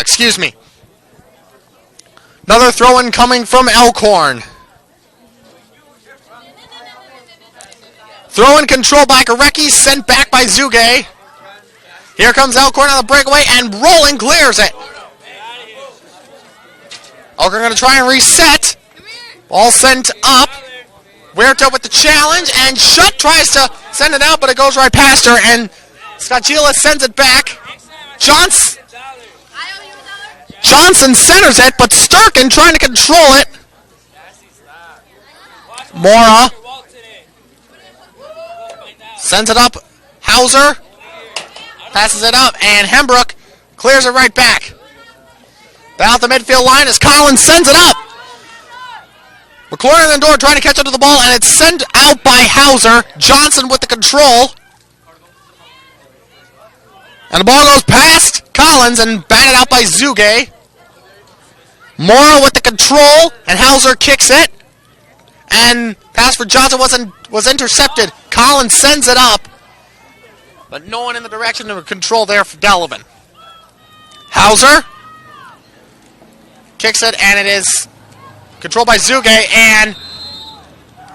Speaker 1: excuse me. Another throw-in coming from Elkhorn. Throw-in control by Gorecki, sent back by Zuge. Here comes Elkhorn on the breakaway, and Rolling clears it. Elkhorn going to try and reset. Ball sent up. Huerta with the challenge, and Shutt tries to send it out, but it goes right past her, and Scotchila sends it back. Johnson centers it, but Sturkin trying to control it. Mora sends it up. Hauser passes it up, and Hembrook clears it right back. Down the midfield line as Collins sends it up. McLaurin in the door trying to catch up to the ball, and it's sent out by Hauser. Johnson with the control. And the ball goes past Collins and batted out by Zuge. Mora with the control, and Hauser kicks it. And pass for Johnson was intercepted. Collins sends it up, but no one in the direction of control there for Delavan. Hauser kicks it, and it is controlled by Zuge, and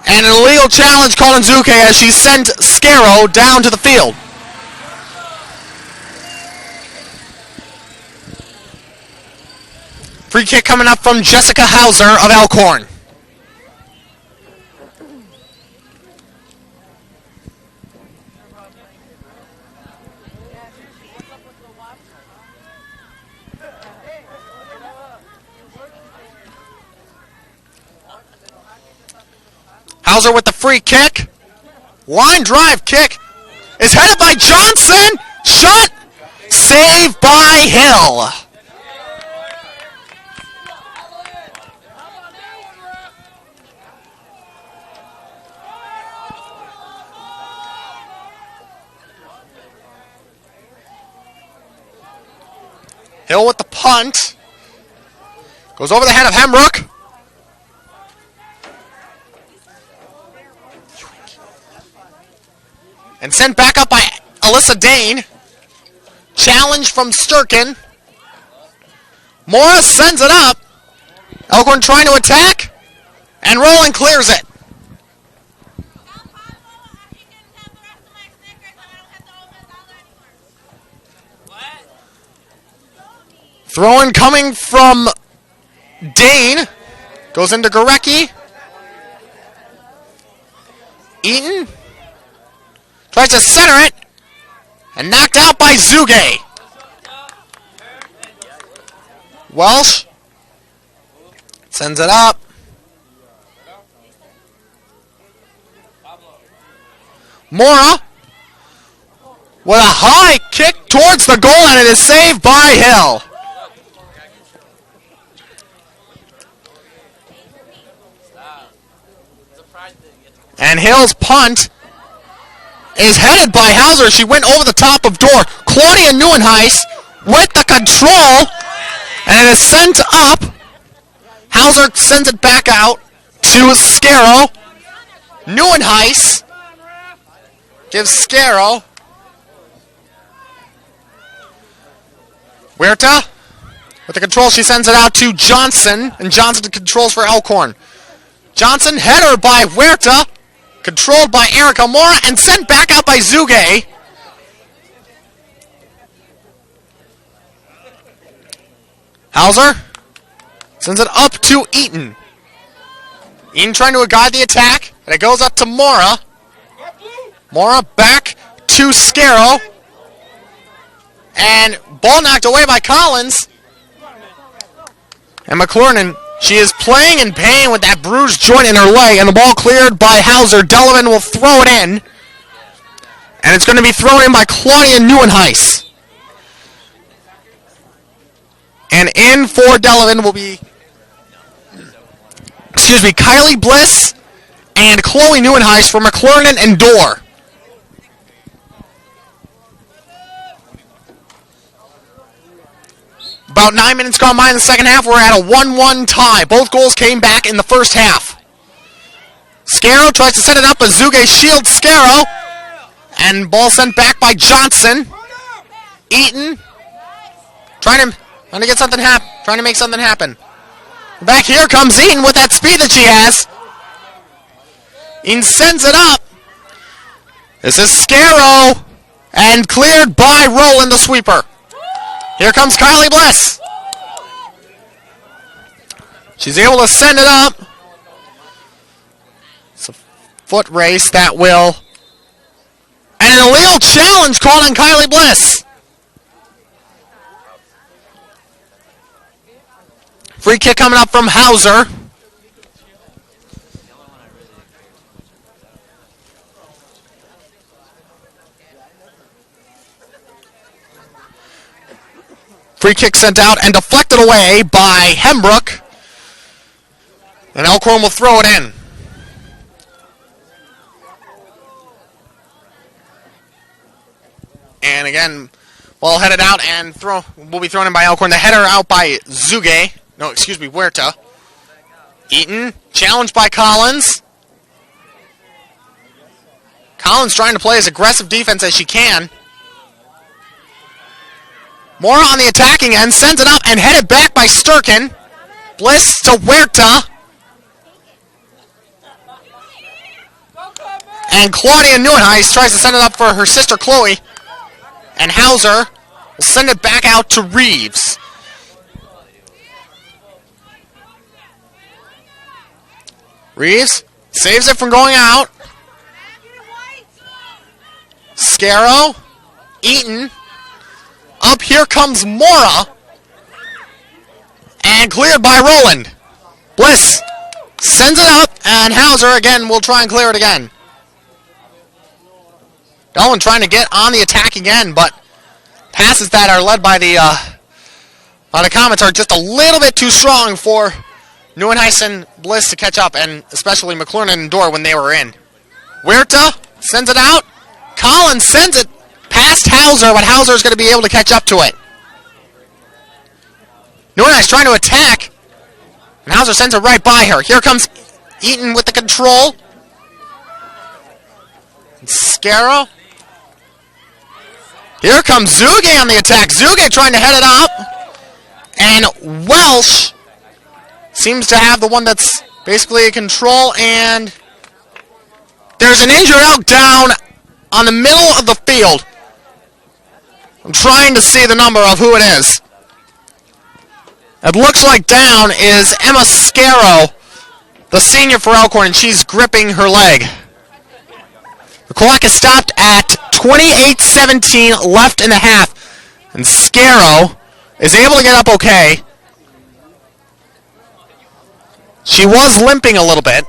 Speaker 1: an illegal challenge called on Zuge as she sent Scarrow down to the field. Free kick coming up from Jessica Hauser of Elkhorn. Hauser with the free kick. Line drive kick is headed by Johnson. Shot. Saved by Hill. Hill with the punt. Goes over the head of Hembrook. And sent back up by Alyssa Dane. Challenge from Sturkin. Morris sends it up. Elkhorn trying to attack. And Rowland clears it. Throw-in coming from Dane. Goes into Gorecki. Eaton. Tries to center it. And knocked out by Zuge. Welsh. Sends it up. Mora. With a high kick towards the goal, and it is saved by Hill. And Hill's punt is headed by Hauser. She went over the top of door. Claudia Neuenhuis with the control. And it is sent up. Hauser sends it back out to Scarrow. Neuenhuis gives Scarrow. Huerta with the control. She sends it out to Johnson. And Johnson controls for Elkhorn. Johnson, header by Huerta. Controlled by Erica Mora and sent back out by Zuge. Hauser sends it up to Eaton. Eaton trying to guide the attack, and it goes up to Mora. Mora back to Scarrow. And ball knocked away by Collins. And McLaurin, she is playing in pain with that bruised joint in her leg, and the ball cleared by Hauser. Delavan will throw it in. And it's going to be thrown in by Claudia Neuenhuis. And in for Delavan will be, Kylie Bliss and Chloe Neuenhuis for McLaurin and Dorr. About 9 minutes gone by in the second half. We're at a 1-1 tie. Both goals came back in the first half. Scarrow tries to set it up, but Zuge shields Scarrow. And ball sent back by Johnson. Eaton trying to get something happen. Trying to make something happen. Back here comes Eaton with that speed that she has. Eaton sends it up. This is Scarrow. And cleared by Roland, the sweeper. Here comes Kylie Bliss. She's able to send it up. It's a foot race that will... And an illegal challenge called on Kylie Bliss. Free kick coming up from Hauser. Free kick sent out and deflected away by Hembrook. And Elkhorn will throw it in. And again, ball headed out and will be thrown in by Elkhorn. The header out by Huerta. Eaton, challenged by Collins. Collins trying to play as aggressive defense as she can. Mora on the attacking end, sends it up and headed back by Sturkin. Bliss to Huerta. And Claudia Neuenhuis tries to send it up for her sister Chloe. And Hauser will send it back out to Reeves. Reeves saves it from going out. Scarrow. Eaton. Up here comes Mora. And cleared by Roland. Bliss sends it up, and Hauser again will try and clear it again. Dolan trying to get on the attack again, but passes that are led by the Comets are just a little bit too strong for Neuenhuis and Bliss to catch up, and especially McLaurin and Dorr when they were in. Huerta sends it out. Collins sends it past Hauser, but Hauser's going to be able to catch up to it. Neuenhuis trying to attack, and Hauser sends it right by her. Here comes Eaton with the control. Scarrow. Here comes Zuge on the attack. Zuge trying to head it up. And Welsh seems to have the one that's basically in control. And there's an injured Elk down on the middle of the field. I'm trying to see the number of who it is. It looks like down is Emma Scarrow, the senior for Elkhorn, and she's gripping her leg. The clock is stopped at 28:17 left in the half, and Scarrow is able to get up okay. She was limping a little bit.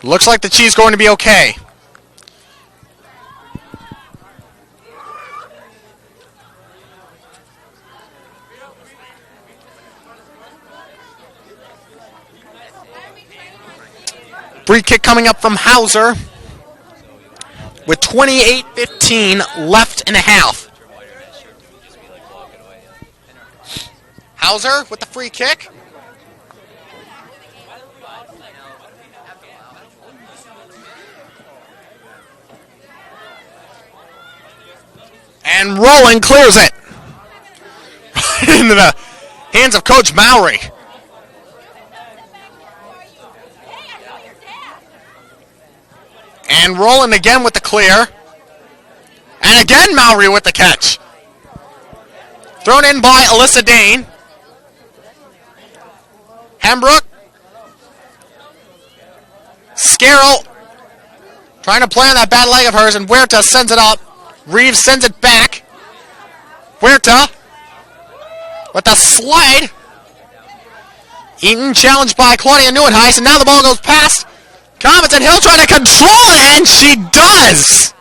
Speaker 1: Looks like that she's going to be okay. Free kick coming up from Hauser with 28:15 left in the half. Hauser with the free kick. And Roland clears it. Into the hands of Coach Mowry. And Roland again with the clear. And again Mowry with the catch. Thrown in by Alyssa Dane. Hembrook. Scarrow trying to play on that bad leg of hers, and Huerta sends it up. Reeves sends it back. Huerta with the slide. Eaton challenged by Claudia Neuenhuis, and now the ball goes past Comets, and Hill trying to control it, and she does.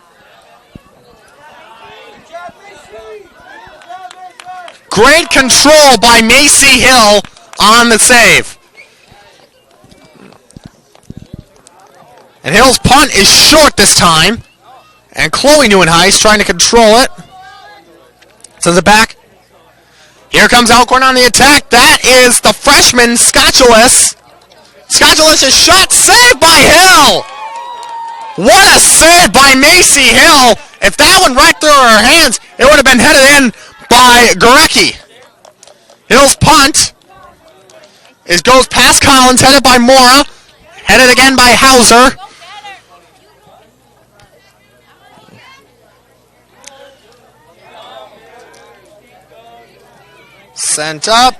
Speaker 1: Great control by Macy Hill on the save. And Hill's punt is short this time. And Chloe Neuenhuis trying to control it. Sends it back. Here comes Elkhorn on the attack. That is the freshman, Scotchalis. Scotchalis' shot saved by Hill. What a save by Macy Hill. If that went right through her hands, it would have been headed in by Gorecki. Hill's punt goes past Collins, headed by Mora. Headed again by Hauser. Sent up.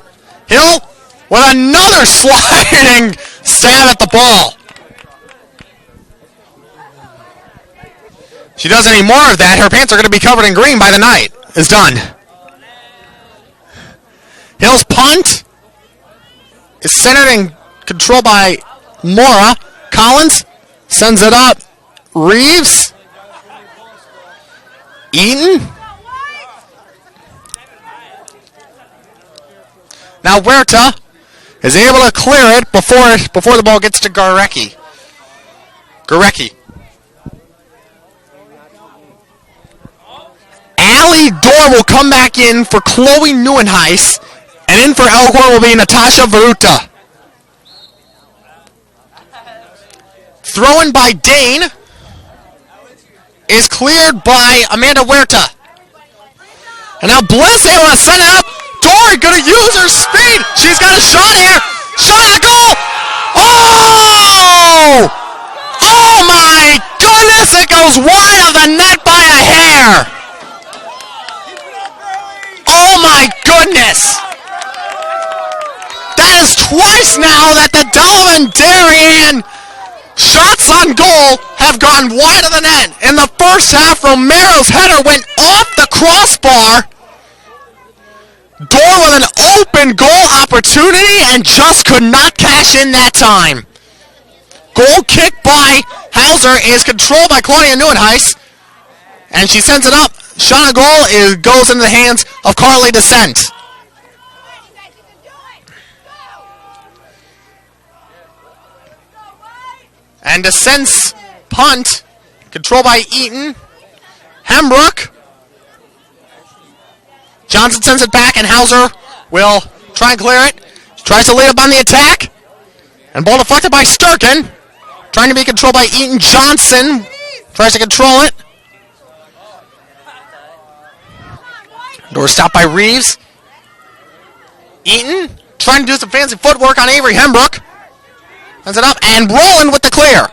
Speaker 1: Hill with another sliding stab at the ball. She does any more of that, her pants are going to be covered in green by the night. Is done. Hill's punt is centered and controlled by Mora. Collins sends it up. Reeves. Eaton. Now Huerta is able to clear it before the ball gets to Garecki. Allie Dorr will come back in for Chloe Neuenhuis, and in for Elkhorn will be Natasha Veruta. Thrown by Dane is cleared by Amanda Huerta. And now Bliss able to send it up. Dorr going to use her speed. She's got a shot here. Shot at goal. Oh! Oh my goodness! It goes wide of the net by a hair. Oh my goodness! That is twice now that the Delavan-Darien shots on goal have gone wide of the net. In the first half, Romero's header went off the crossbar. Dorr with an open goal opportunity and just could not cash in that time. Goal kick by Hauser is controlled by Claudia Neuenhuis, and she sends it up. Shot on goal goes into the hands of Carly Descent. And Descent's punt, controlled by Eaton. Hembrook. Johnson sends it back, and Hauser will try and clear it. Tries to lead up on the attack. And ball deflected by Sturkin. Trying to be controlled by Eaton. Johnson tries to control it. Door stopped by Reeves. Eaton trying to do some fancy footwork on Avery Hembrook. Sends it up, and Roland with the clear.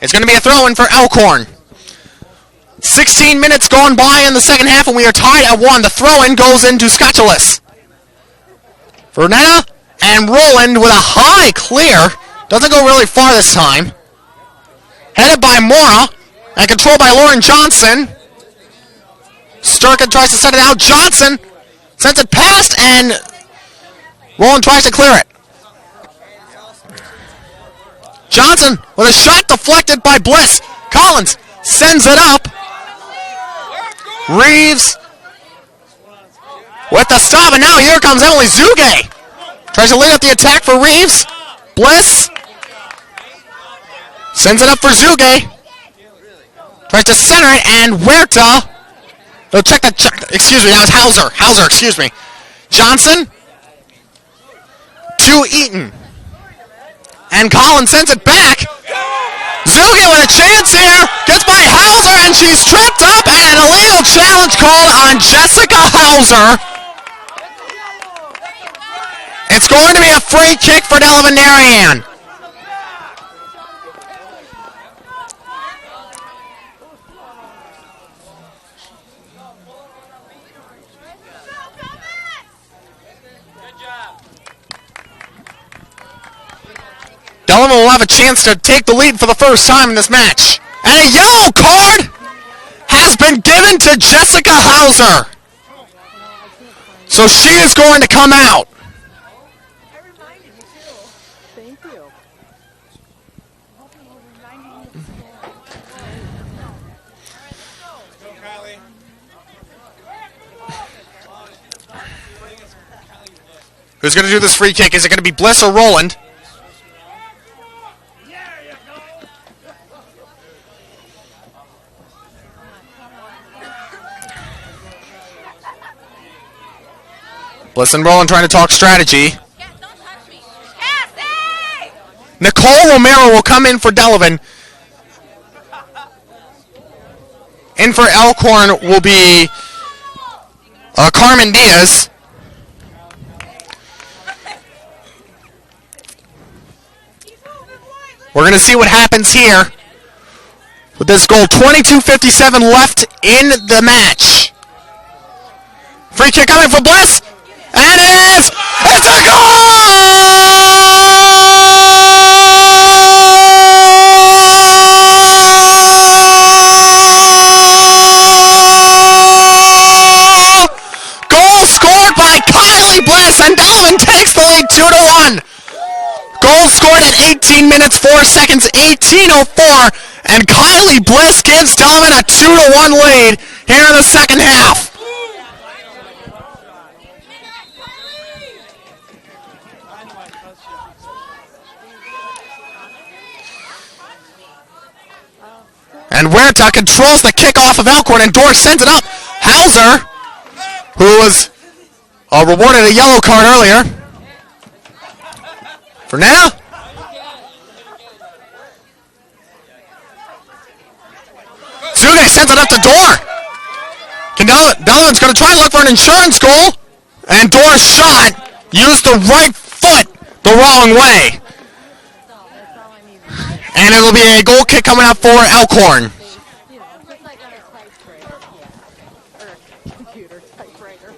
Speaker 1: It's going to be a throw-in for Elkhorn. 16 minutes gone by in the second half, and we are tied at 1. The throw-in goes into Scotchalis. Vernetta and Roland with a high clear. Doesn't go really far this time. Headed by Mora and controlled by Lauren Johnson. Sturkin tries to send it out. Johnson sends it past, and Roland tries to clear it. Johnson with a shot deflected by Bliss. Collins sends it up. Reeves with the stop, and now here comes Emily Zuge. Tries to lead up the attack for Reeves. Bliss sends it up for Zuge. Tries to center it, and Huerta. Excuse me, that was Hauser, excuse me. Johnson to Eaton. And Collins sends it back. Zuge with a chance here. Gets by Hauser, and she's tripped up, and an illegal challenge called on Jessica Hauser. It's going to be a free kick for Delavan-Darien. Delavan will have a chance to take the lead for the first time in this match. And a yellow card has been given to Jessica Hauser. So she is going to come out.
Speaker 2: Thank you.
Speaker 1: Who's going to do this free kick? Is it going to be Bliss or Roland? Bliss and Roland trying to talk strategy. Nicole Romero will come in for Delavan. In for Elkhorn will be Carmen Diaz. We're going to see what happens here with this goal. 22:57 left in the match. Free kick coming for Bliss. And it 18 minutes, 4 seconds, 18:04, and Kylie Bliss gives Delavan a 2-1 lead here in the second half. And Huerta controls the kickoff of Elkhorn, and Dorr sends it up. Hauser, who was rewarded a yellow card earlier. Fernetta. Zuge sends it up to Dorr. Delavan's going to try and look for an insurance goal. And Dorr's shot used the right foot the wrong way. And it'll be a goal kick coming up for Elkhorn.
Speaker 2: You know, just like on a typewriter. Yeah. Or a computer typewriter.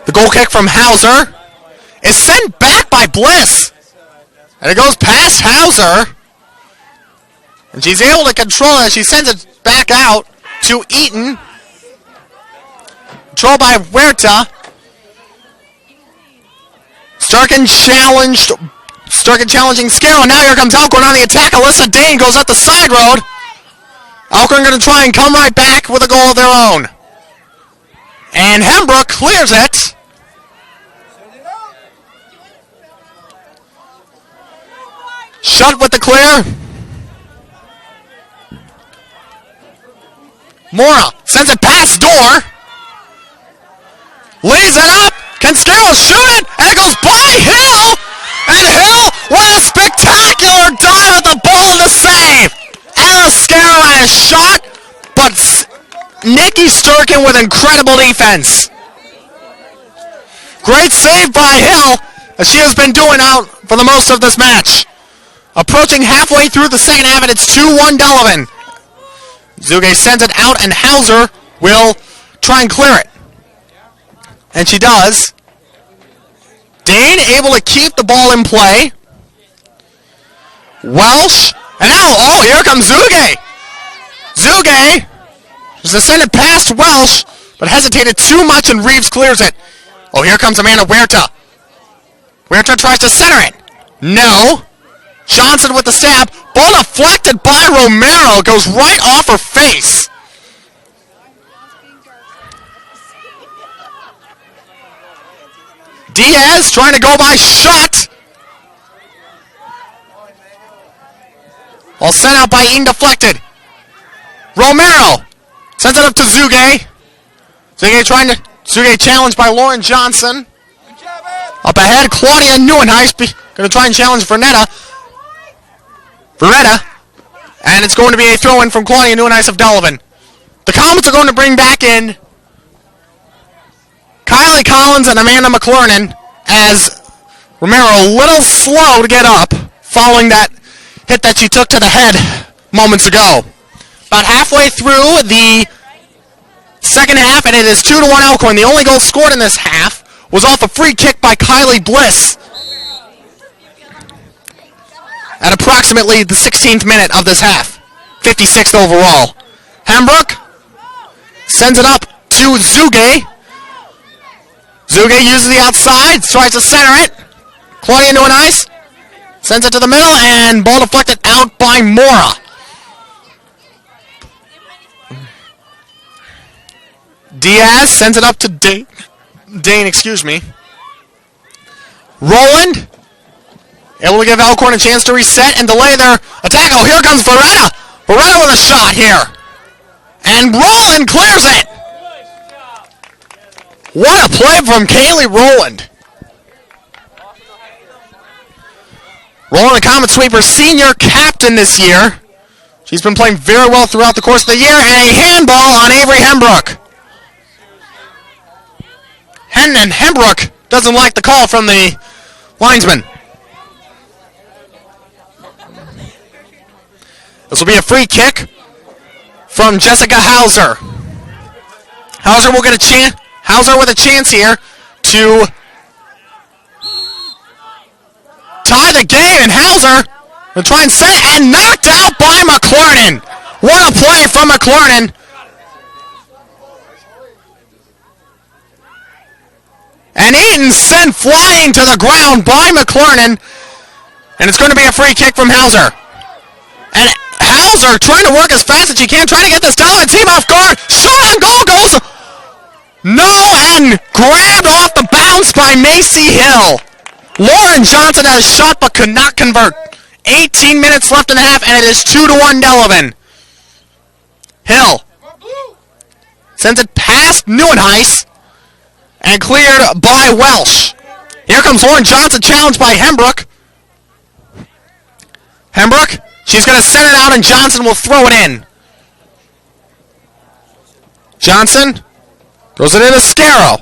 Speaker 1: The goal kick from Hauser is sent back by Bliss. And it goes past Hauser. And she's able to control it. She sends it back out to Eaton. Controlled by Huerta. Starkin challenging Scarrow. Now here comes Elkhorn on the attack. Alyssa Dane goes up the side road. Elkhorn going to try and come right back with a goal of their own. And Hembrook clears it. Shut with the clear. Mora sends it past Dorr. Lays it up. Can Scarrow shoot it? And it goes by Hill. And Hill with a spectacular dive at the ball and the save. Alice Scarrow had a shot, but Nikki Sturkin with incredible defense. Great save by Hill, as she has been doing out for the most of this match. Approaching halfway through the second half, and it's 2-1 Delavan. Zuge sends it out, and Hauser will try and clear it. And she does. Dane able to keep the ball in play. Welsh, and now, here comes Zuge. Zuge just to send it past Welsh, but hesitated too much, and Reeves clears it. Here comes Amanda Huerta. Huerta tries to center it. No. Johnson with the stab. Ball deflected by Romero. Goes right off her face. Diaz trying to go by shot. All sent out by Eaton, deflected. Romero sends it up to Zuge. Zuge challenged by Lauren Johnson. Up ahead, Claudia Neuenhuis going to try and challenge Veretta. And it's going to be a throw-in from Claudia Neuenhuis of Delavan. The Comets are going to bring back in Kylie Collins and Amanda McClurnan, as Romero a little slow to get up following that hit that she took to the head moments ago. About halfway through the second half, and it is 2-1 Elkhorn. The only goal scored in this half was off a free kick by Kylie Bliss at approximately the 16th minute of this half. 56th overall. Hembrook sends it up to Zuge. Zuge uses the outside, tries to center it. Claudia Neuenhuis sends it to the middle, and ball deflected out by Mora. Diaz sends it up to Dane, Roland, able to give Elkhorn a chance to reset and delay their attack. Here comes Veretta. Veretta with a shot here. And Roland clears it. What a play from Kaylee Roland. Roland, the Comet Sweeper senior captain this year. She's been playing very well throughout the course of the year, and a handball on Avery Hembrook. And Hembrook doesn't like the call from the linesman. This will be a free kick from Jessica Hauser. Hauser will get a chance. Hauser with a chance here to tie the game, and Hauser will try and set it, and knocked out by McClurnan. What a play from McLernan. And Eaton sent flying to the ground by McLernan. And it's going to be a free kick from Hauser. And Hauser trying to work as fast as she can, trying to get this Delavan team off guard. Shot on goal goes. No, and grabbed off the bounce by Macy Hill. Lauren Johnson had a shot but could not convert. 18 minutes left in the half, and it is 2-1 Delavan. Hill sends it past Neuenhuis and cleared by Welsh. Here comes Lauren Johnson, challenged by Hembrook. Hembrook, she's going to send it out, and Johnson will throw it in. Johnson throws it into Scarrow.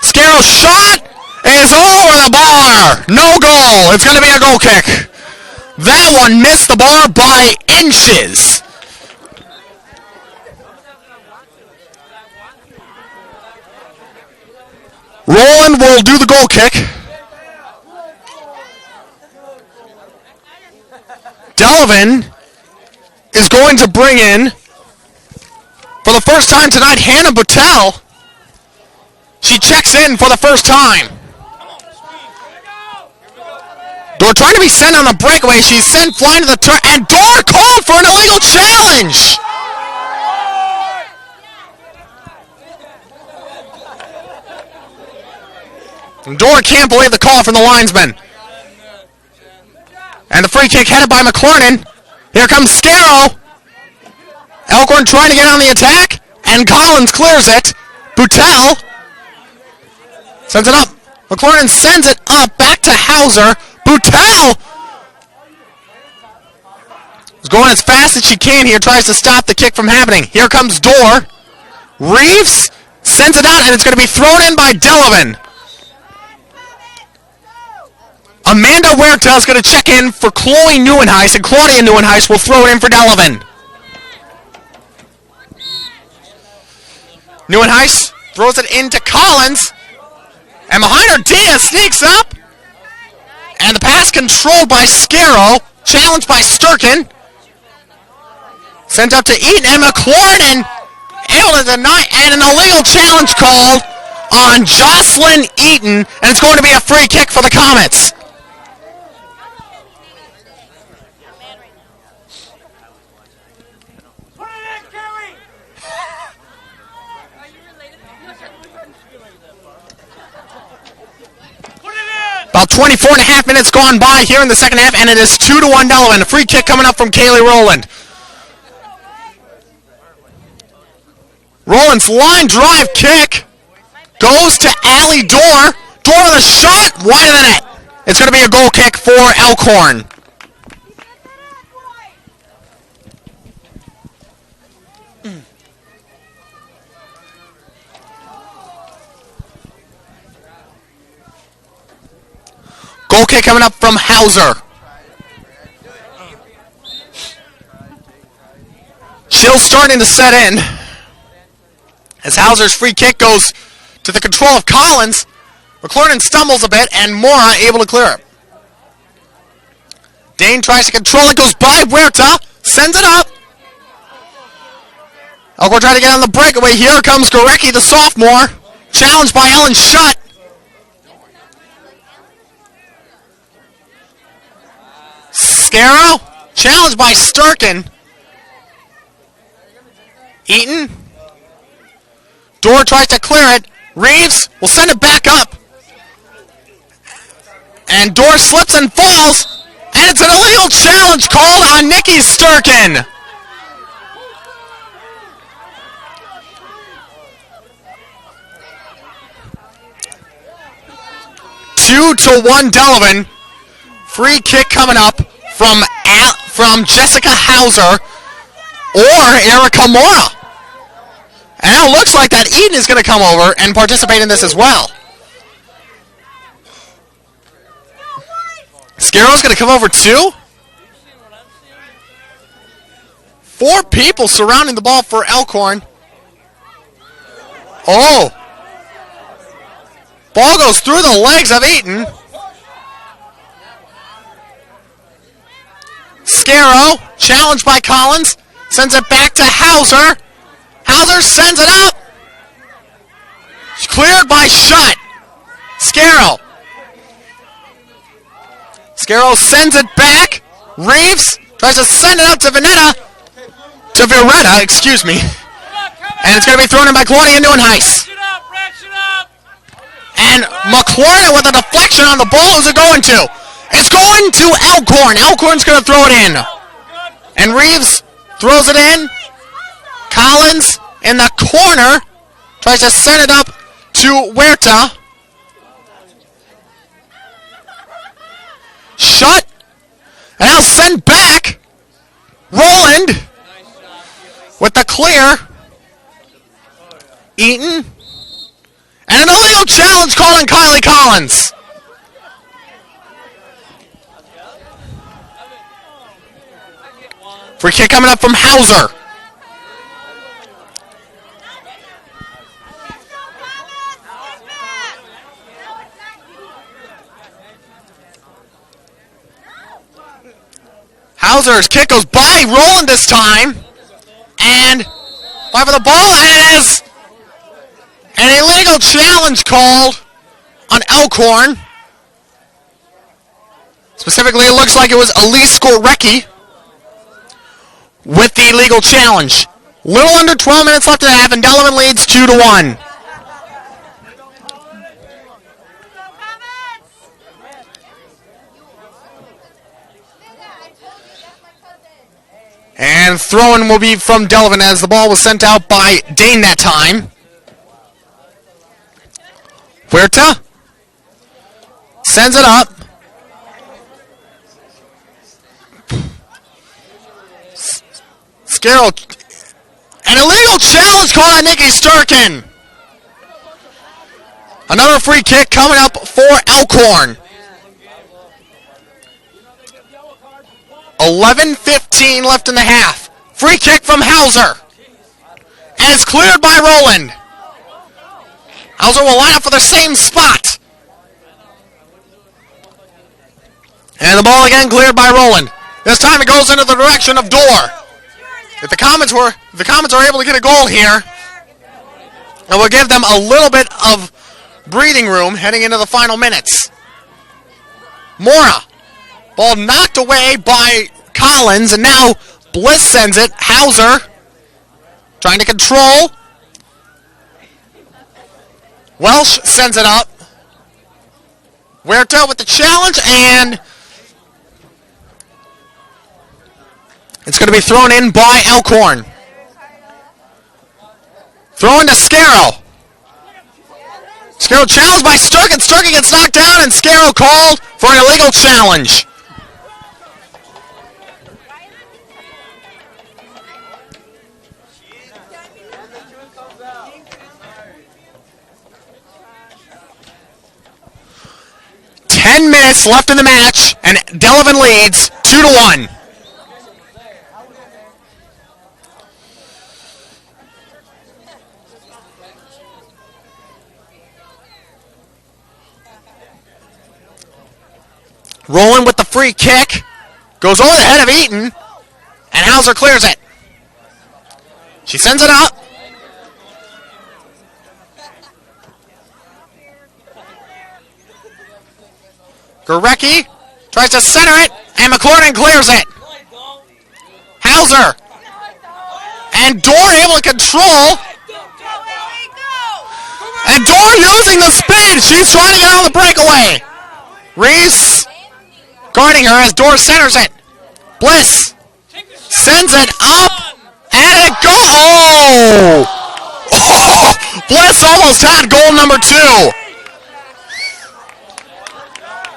Speaker 1: Scarrow's shot is over the bar. No goal. It's going to be a goal kick. That one missed the bar by inches. Roland will do the goal kick. Delavan is going to bring in, for the first time tonight, Hannah Boutel. She checks in for the first time. Dorr trying to be sent on the breakaway. She's sent flying to the turn, and Dorr called for an illegal challenge. And Dorr can't believe the call from the linesman. And the free kick headed by McLernan. Here comes Scarrow. Elkhorn trying to get on the attack, and Collins clears it. Boutel sends it up. McLernan sends it up back to Hauser. Boutel is going as fast as she can here, tries to stop the kick from happening. Here comes Dorr. Reeves sends it out, and it's going to be thrown in by Delavan. Amanda Huerta is going to check in for Chloe Neuenhuis, and Claudia Neuenhuis will throw it in for Delavan. Neuenhuis throws it into Collins, and behind her, Dia sneaks up, and the pass controlled by Scarrow, challenged by Sturkin. Sent up to Eaton, and McLernan able to deny, and an illegal challenge called on Jocelyn Eaton, and it's going to be a free kick for the Comets. About 24 and a half minutes gone by here in the second half, and it is 2-1 Delavan. A free kick coming up from Kaylee Rowland. Rowland's line drive kick goes to Allie Dorr. Dorr with a shot wide of the net. It's going to be a goal kick for Elkhorn. Goal kick coming up from Hauser. Chill's starting to set in as Hauser's free kick goes to the control of Collins. McLernan stumbles a bit, and Mora able to clear it. Dane tries to control it, goes by Huerta, sends it up. Elkhorn trying to get on the breakaway. Here comes Gorecki, the sophomore, challenged by Ellen Schutt. Scarrow, challenged by Sturkin. Eaton. Dorr tries to clear it. Reeves will send it back up. And Dorr slips and falls. And it's an illegal challenge called on Nikki Sturkin. Two to 1 Delavan. Free kick coming up from Jessica Hauser or Erica Mora. And it looks like that Eden is going to come over and participate in this as well. Scarrow's going to come over too. 4 people surrounding the ball for Elkhorn. Oh. Ball goes through the legs of Eaton. Scarrow, challenged by Collins, sends it back to Hauser. Hauser sends it up. Cleared by Shutt. Scarrow. Scarrow sends it back. Reeves tries to send it out to Viretta, excuse me. And it's going to be thrown in by Claudia Neuenhuis. And McLaurin with a deflection on the ball. Who's it going to? It's going to Elkhorn. Elkhorn's going to throw it in. And Reeves throws it in. Collins in the corner tries to send it up to Huerta. Shutt. And now send back. Roland with the clear. Eaton. And an illegal challenge called on Kylie Collins. Free kick coming up from Hauser. Hauser's kick goes by Roland this time. And fight for the ball, and it is an illegal challenge called on Elkhorn. Specifically, it looks like it was Elise Skorecki with the illegal challenge. Little under 12 minutes left in the half, and Delavan leads 2-1. And throwing will be from Delavan as the ball was sent out by Dane that time. Huerta sends it up. Scarrow. An illegal challenge called on Nikki Sturkin. Another free kick coming up for Elkhorn. 11:15 left in the half. Free kick from Hauser. And it's cleared by Roland. Hauser will line up for the same spot. And the ball again cleared by Roland. This time it goes into the direction of Dorr. If the Comets are able to get a goal here, it will give them a little bit of breathing room heading into the final minutes. Mora. Ball knocked away by Collins, and now Bliss sends it. Hauser trying to control. Welsh sends it up. Huerta with the challenge, and it's going to be thrown in by Elkhorn. Throw to Scarrow. Scarrow challenged by Sturkin. Sturkin gets knocked down, and Scarrow called for an illegal challenge. Ten minutes left in the match, and Delavan leads 2-1. Rolling with the free kick. Goes over the head of Eaton. And Hauser clears it. She sends it up. Gorecki tries to center it. And McLaurin clears it. Hauser. And Dorr able to control. And Dorr using the speed. She's trying to get on the breakaway. Reese guarding her as Dorr centers it. Bliss sends it up, and it goes. Oh! Bliss almost had goal number 2.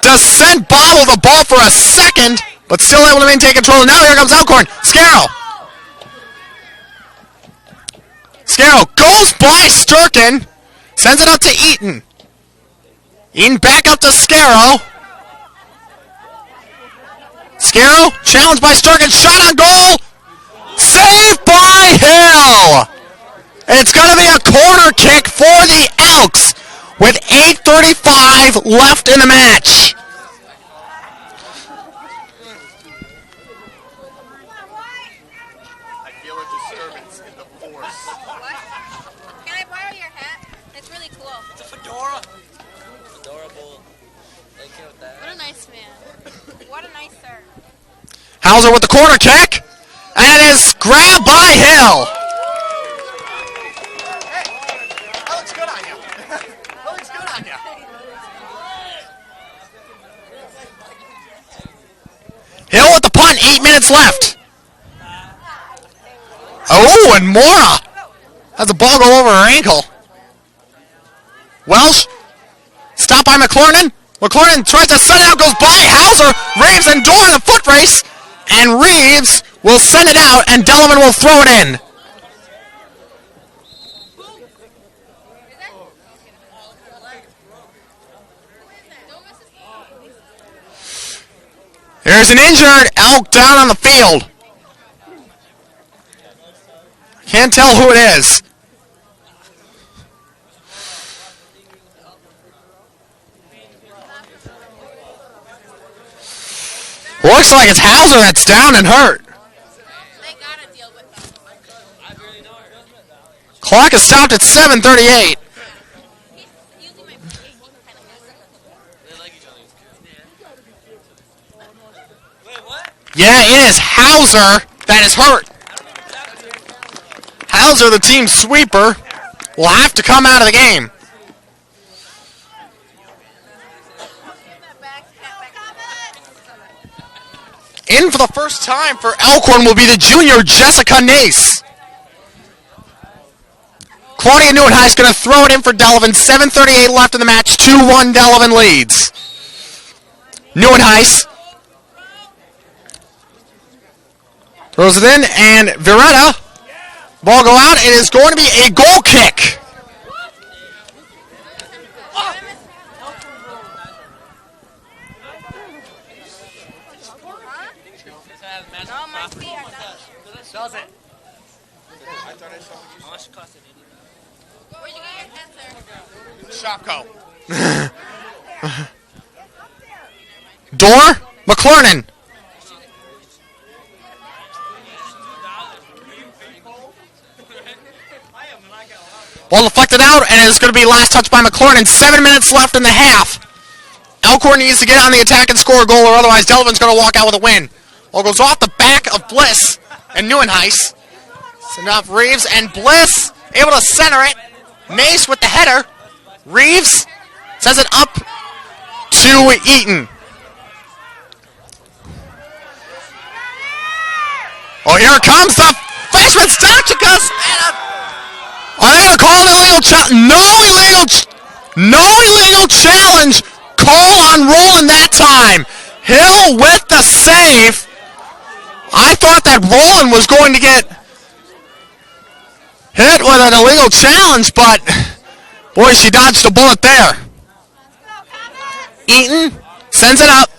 Speaker 1: Descent bobbled the ball for a second, but still able to maintain control. Now here comes Elkhorn. Scarrow. Scarrow goes by Sturkin, sends it up to Eaton. Eaton back up to Scarrow. Scarrow, challenged by Sturkin, shot on goal. Saved by Hill. And it's going to be a corner kick for the Elks with 8:35 left in the match. Hauser with the corner kick. And it is grabbed by Hill.
Speaker 6: That looks good on you. That looks good on you.
Speaker 1: Hill with the punt, 8 minutes left. Oh, and Mora has the ball go over her ankle. Welsh, stopped by McLernan. McLernan tries to send it out, goes by Hauser, Reeves and Dorr in a foot race. And Reeves will send it out, and Delavan will throw it in. There's an injured Elk down on the field. Can't tell who it is. Looks like it's Hauser that's down and hurt. Clock is stopped at 7:38. Yeah, it is Hauser that is hurt. Hauser, the team sweeper, will have to come out of the game. In for the first time for Elkhorn will be the junior Jessica Nace. Claudia Neuenheis going to throw it in for Delavan. 7:38 left in the match. 2-1 Delavan leads. Neuenheis throws it in, and Veretta, ball go out. It is going to be a goal kick.
Speaker 6: Does it?
Speaker 2: Where'd you get your pencil?
Speaker 6: Shopco.
Speaker 1: Dorr, McLernan. Ball deflected out, and it's going to be last touch by McLernan. 7 minutes left in the half. Elkhorn needs to get on the attack and score a goal, or otherwise Delavan's going to walk out with a win. Ball goes off the back of Bliss and Neuenheis. Send off Reeves, and Bliss able to center it. Nace with the header. Reeves sends it up to Eaton. Oh, here comes the freshman Stavchikas. Are they going to call an illegal challenge? No illegal challenge call on Roland that time. Hill with the save. I thought that Roland was going to get hit with an illegal challenge, but boy, she dodged a bullet there. Eaton sends it up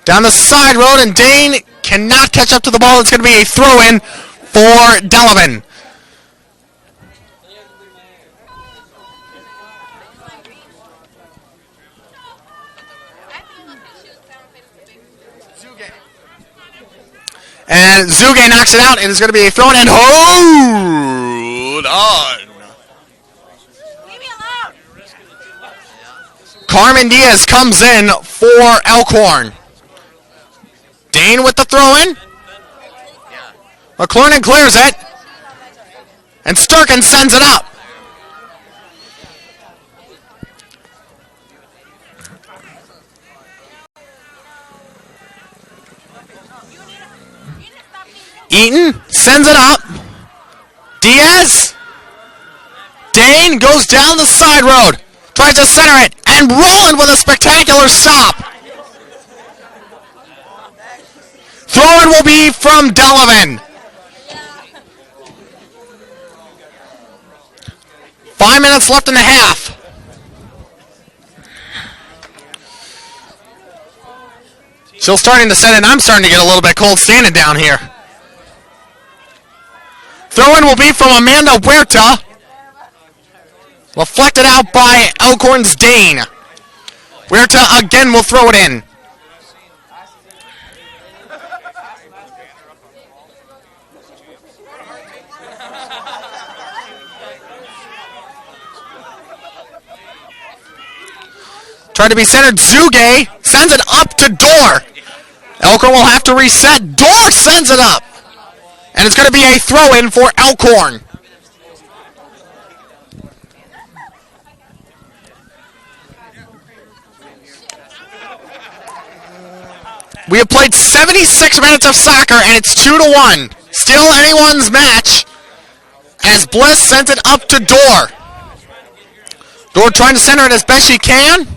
Speaker 1: down the side road, and Dane cannot catch up to the ball. It's going to be a throw-in for Delavan. And Zuge knocks it out, and it's going to be a throw-in, and hold on.
Speaker 2: Leave me alone.
Speaker 1: Carmen Diaz comes in for Elkhorn. Dane with the throw-in. McLernan clears it. And Sturkin sends it up. Eaton sends it up. Diaz. Dane goes down the side road. Tries to center it. And Roland with a spectacular stop. Throw-in will be from Delavan. 5 minutes left in the half. Still starting to set it, and I'm starting to get a little bit cold standing down here. Throw-in will be from Amanda Huerta. Reflected out by Elkhorn's Dane. Huerta again will throw it in. Tried to be centered. Zuge sends it up to Dorr. Elkhorn will have to reset. Dorr sends it up. And it's going to be a throw-in for Elkhorn. We have played 76 minutes of soccer, and it's 2-1. Still anyone's match, as Bliss sent it up to Dorr. Dorr trying to center it as best she can.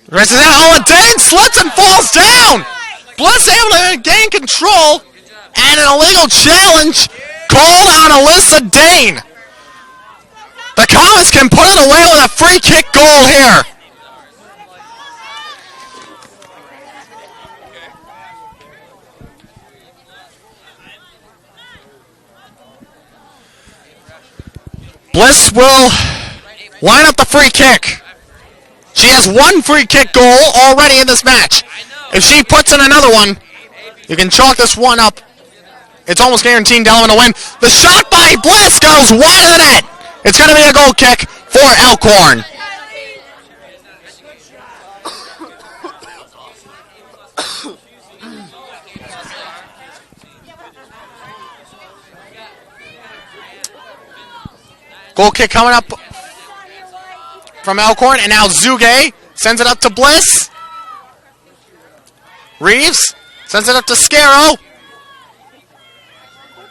Speaker 1: The rest is out. Dane slips and falls down. Bliss able to gain control, and an illegal challenge called on Alyssa Dane. The Comets can put it away with a free kick goal here. Bliss will line up the free kick. She has one free kick goal already in this match. If she puts in another one, you can chalk this one up. It's almost guaranteeing Delavan to win. The shot by Bliss goes wide of the net. It's going to be a goal kick for Elkhorn. Goal kick coming up from Elkhorn, and now Zuge sends it up to Bliss. Reeves sends it up to Scarrow.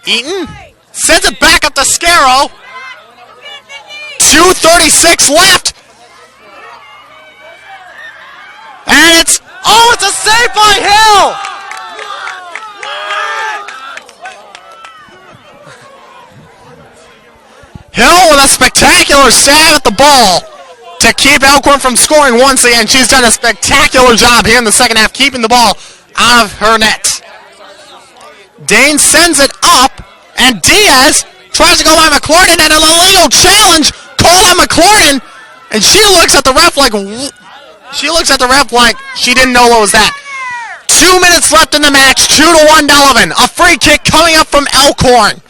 Speaker 1: Eaton sends it back up to Scarrow. 2:36 left. And it's a save by Hill. Hill with a spectacular stab at the ball to keep Elkhorn from scoring once again. She's done a spectacular job here in the second half, keeping the ball out of her net. Dane sends it up, and Diaz tries to go by McClurnan, and an illegal challenge called on McClurnan, and she looks at the ref like she didn't know what was that. 2 minutes left in the match, 2-1 Delavan. A free kick coming up from Elkhorn.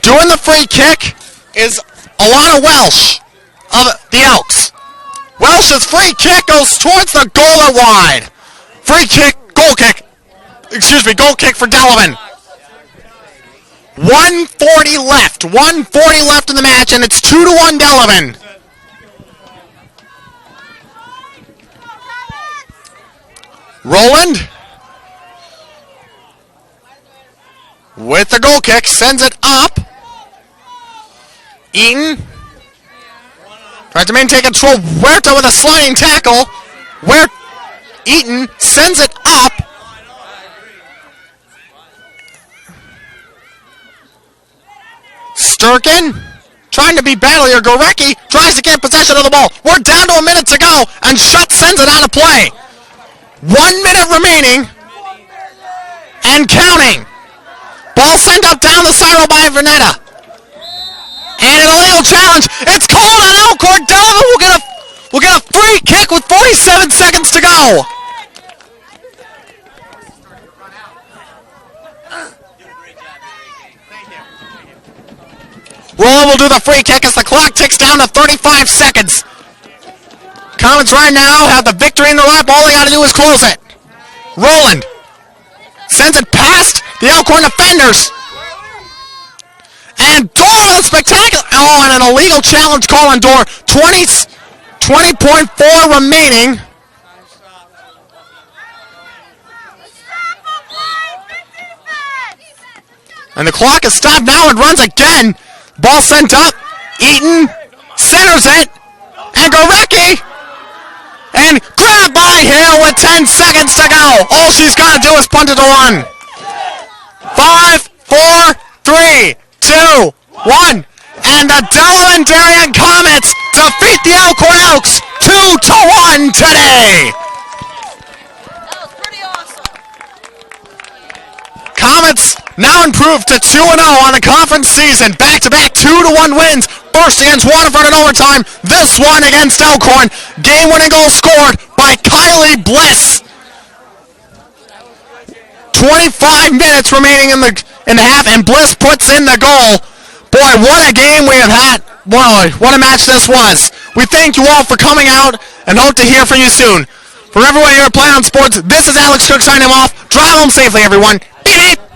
Speaker 1: Doing the free kick is Alana Welsh of the Elks. Welsh's free kick goes towards the goal at wide. Goal kick for Delavan. 1:40 left. 1:40 left in the match, and it's 2-1 Delavan. Roland with the goal kick sends it up. Eaton tries to maintain control. Huerta with a sliding tackle. Where Eaton sends it up. Sturkin trying to be battlier. Gorecki tries to get possession of the ball. We're down to a minute to go, and Schutt sends it out of play. 1 minute remaining and counting. Ball sent up down the spiral by Vernetta. And an illegal challenge. It's called on Elkhorn. Delavan will get a free kick with 47 seconds to go. Roland will do the free kick as the clock ticks down to 35 seconds. Comets right now have the victory in their lap. All they got to do is close it. Roland sends it past the Elkhorn defenders. And Dorr with a spectacular... Oh, and an illegal challenge call on Dorr. 20.4 remaining. And the clock is stopped now and runs again. Ball sent up. Eaton centers it. And Gorecki. And grabbed by Hill with 10 seconds to go. All she's got to do is punt it to one. 5, 4, 3, 2, 1. And the Delavan-Darien Comets defeat the Elkhorn Elks 2-1 today.
Speaker 7: That was pretty awesome.
Speaker 1: Comets now improved to 2-0 on the conference season. Back-to-back 2-1 wins. First against Waterford in overtime. This one against Elkhorn. Game-winning goal scored by Kylie Bliss. 25 minutes remaining in in the half, and Bliss puts in the goal. Boy, what a game we have had. Boy, what a match this was. We thank you all for coming out and hope to hear from you soon. For everyone here at Play on Sports, this is Alex Cook signing off. Drive home safely, everyone. Beep, beep.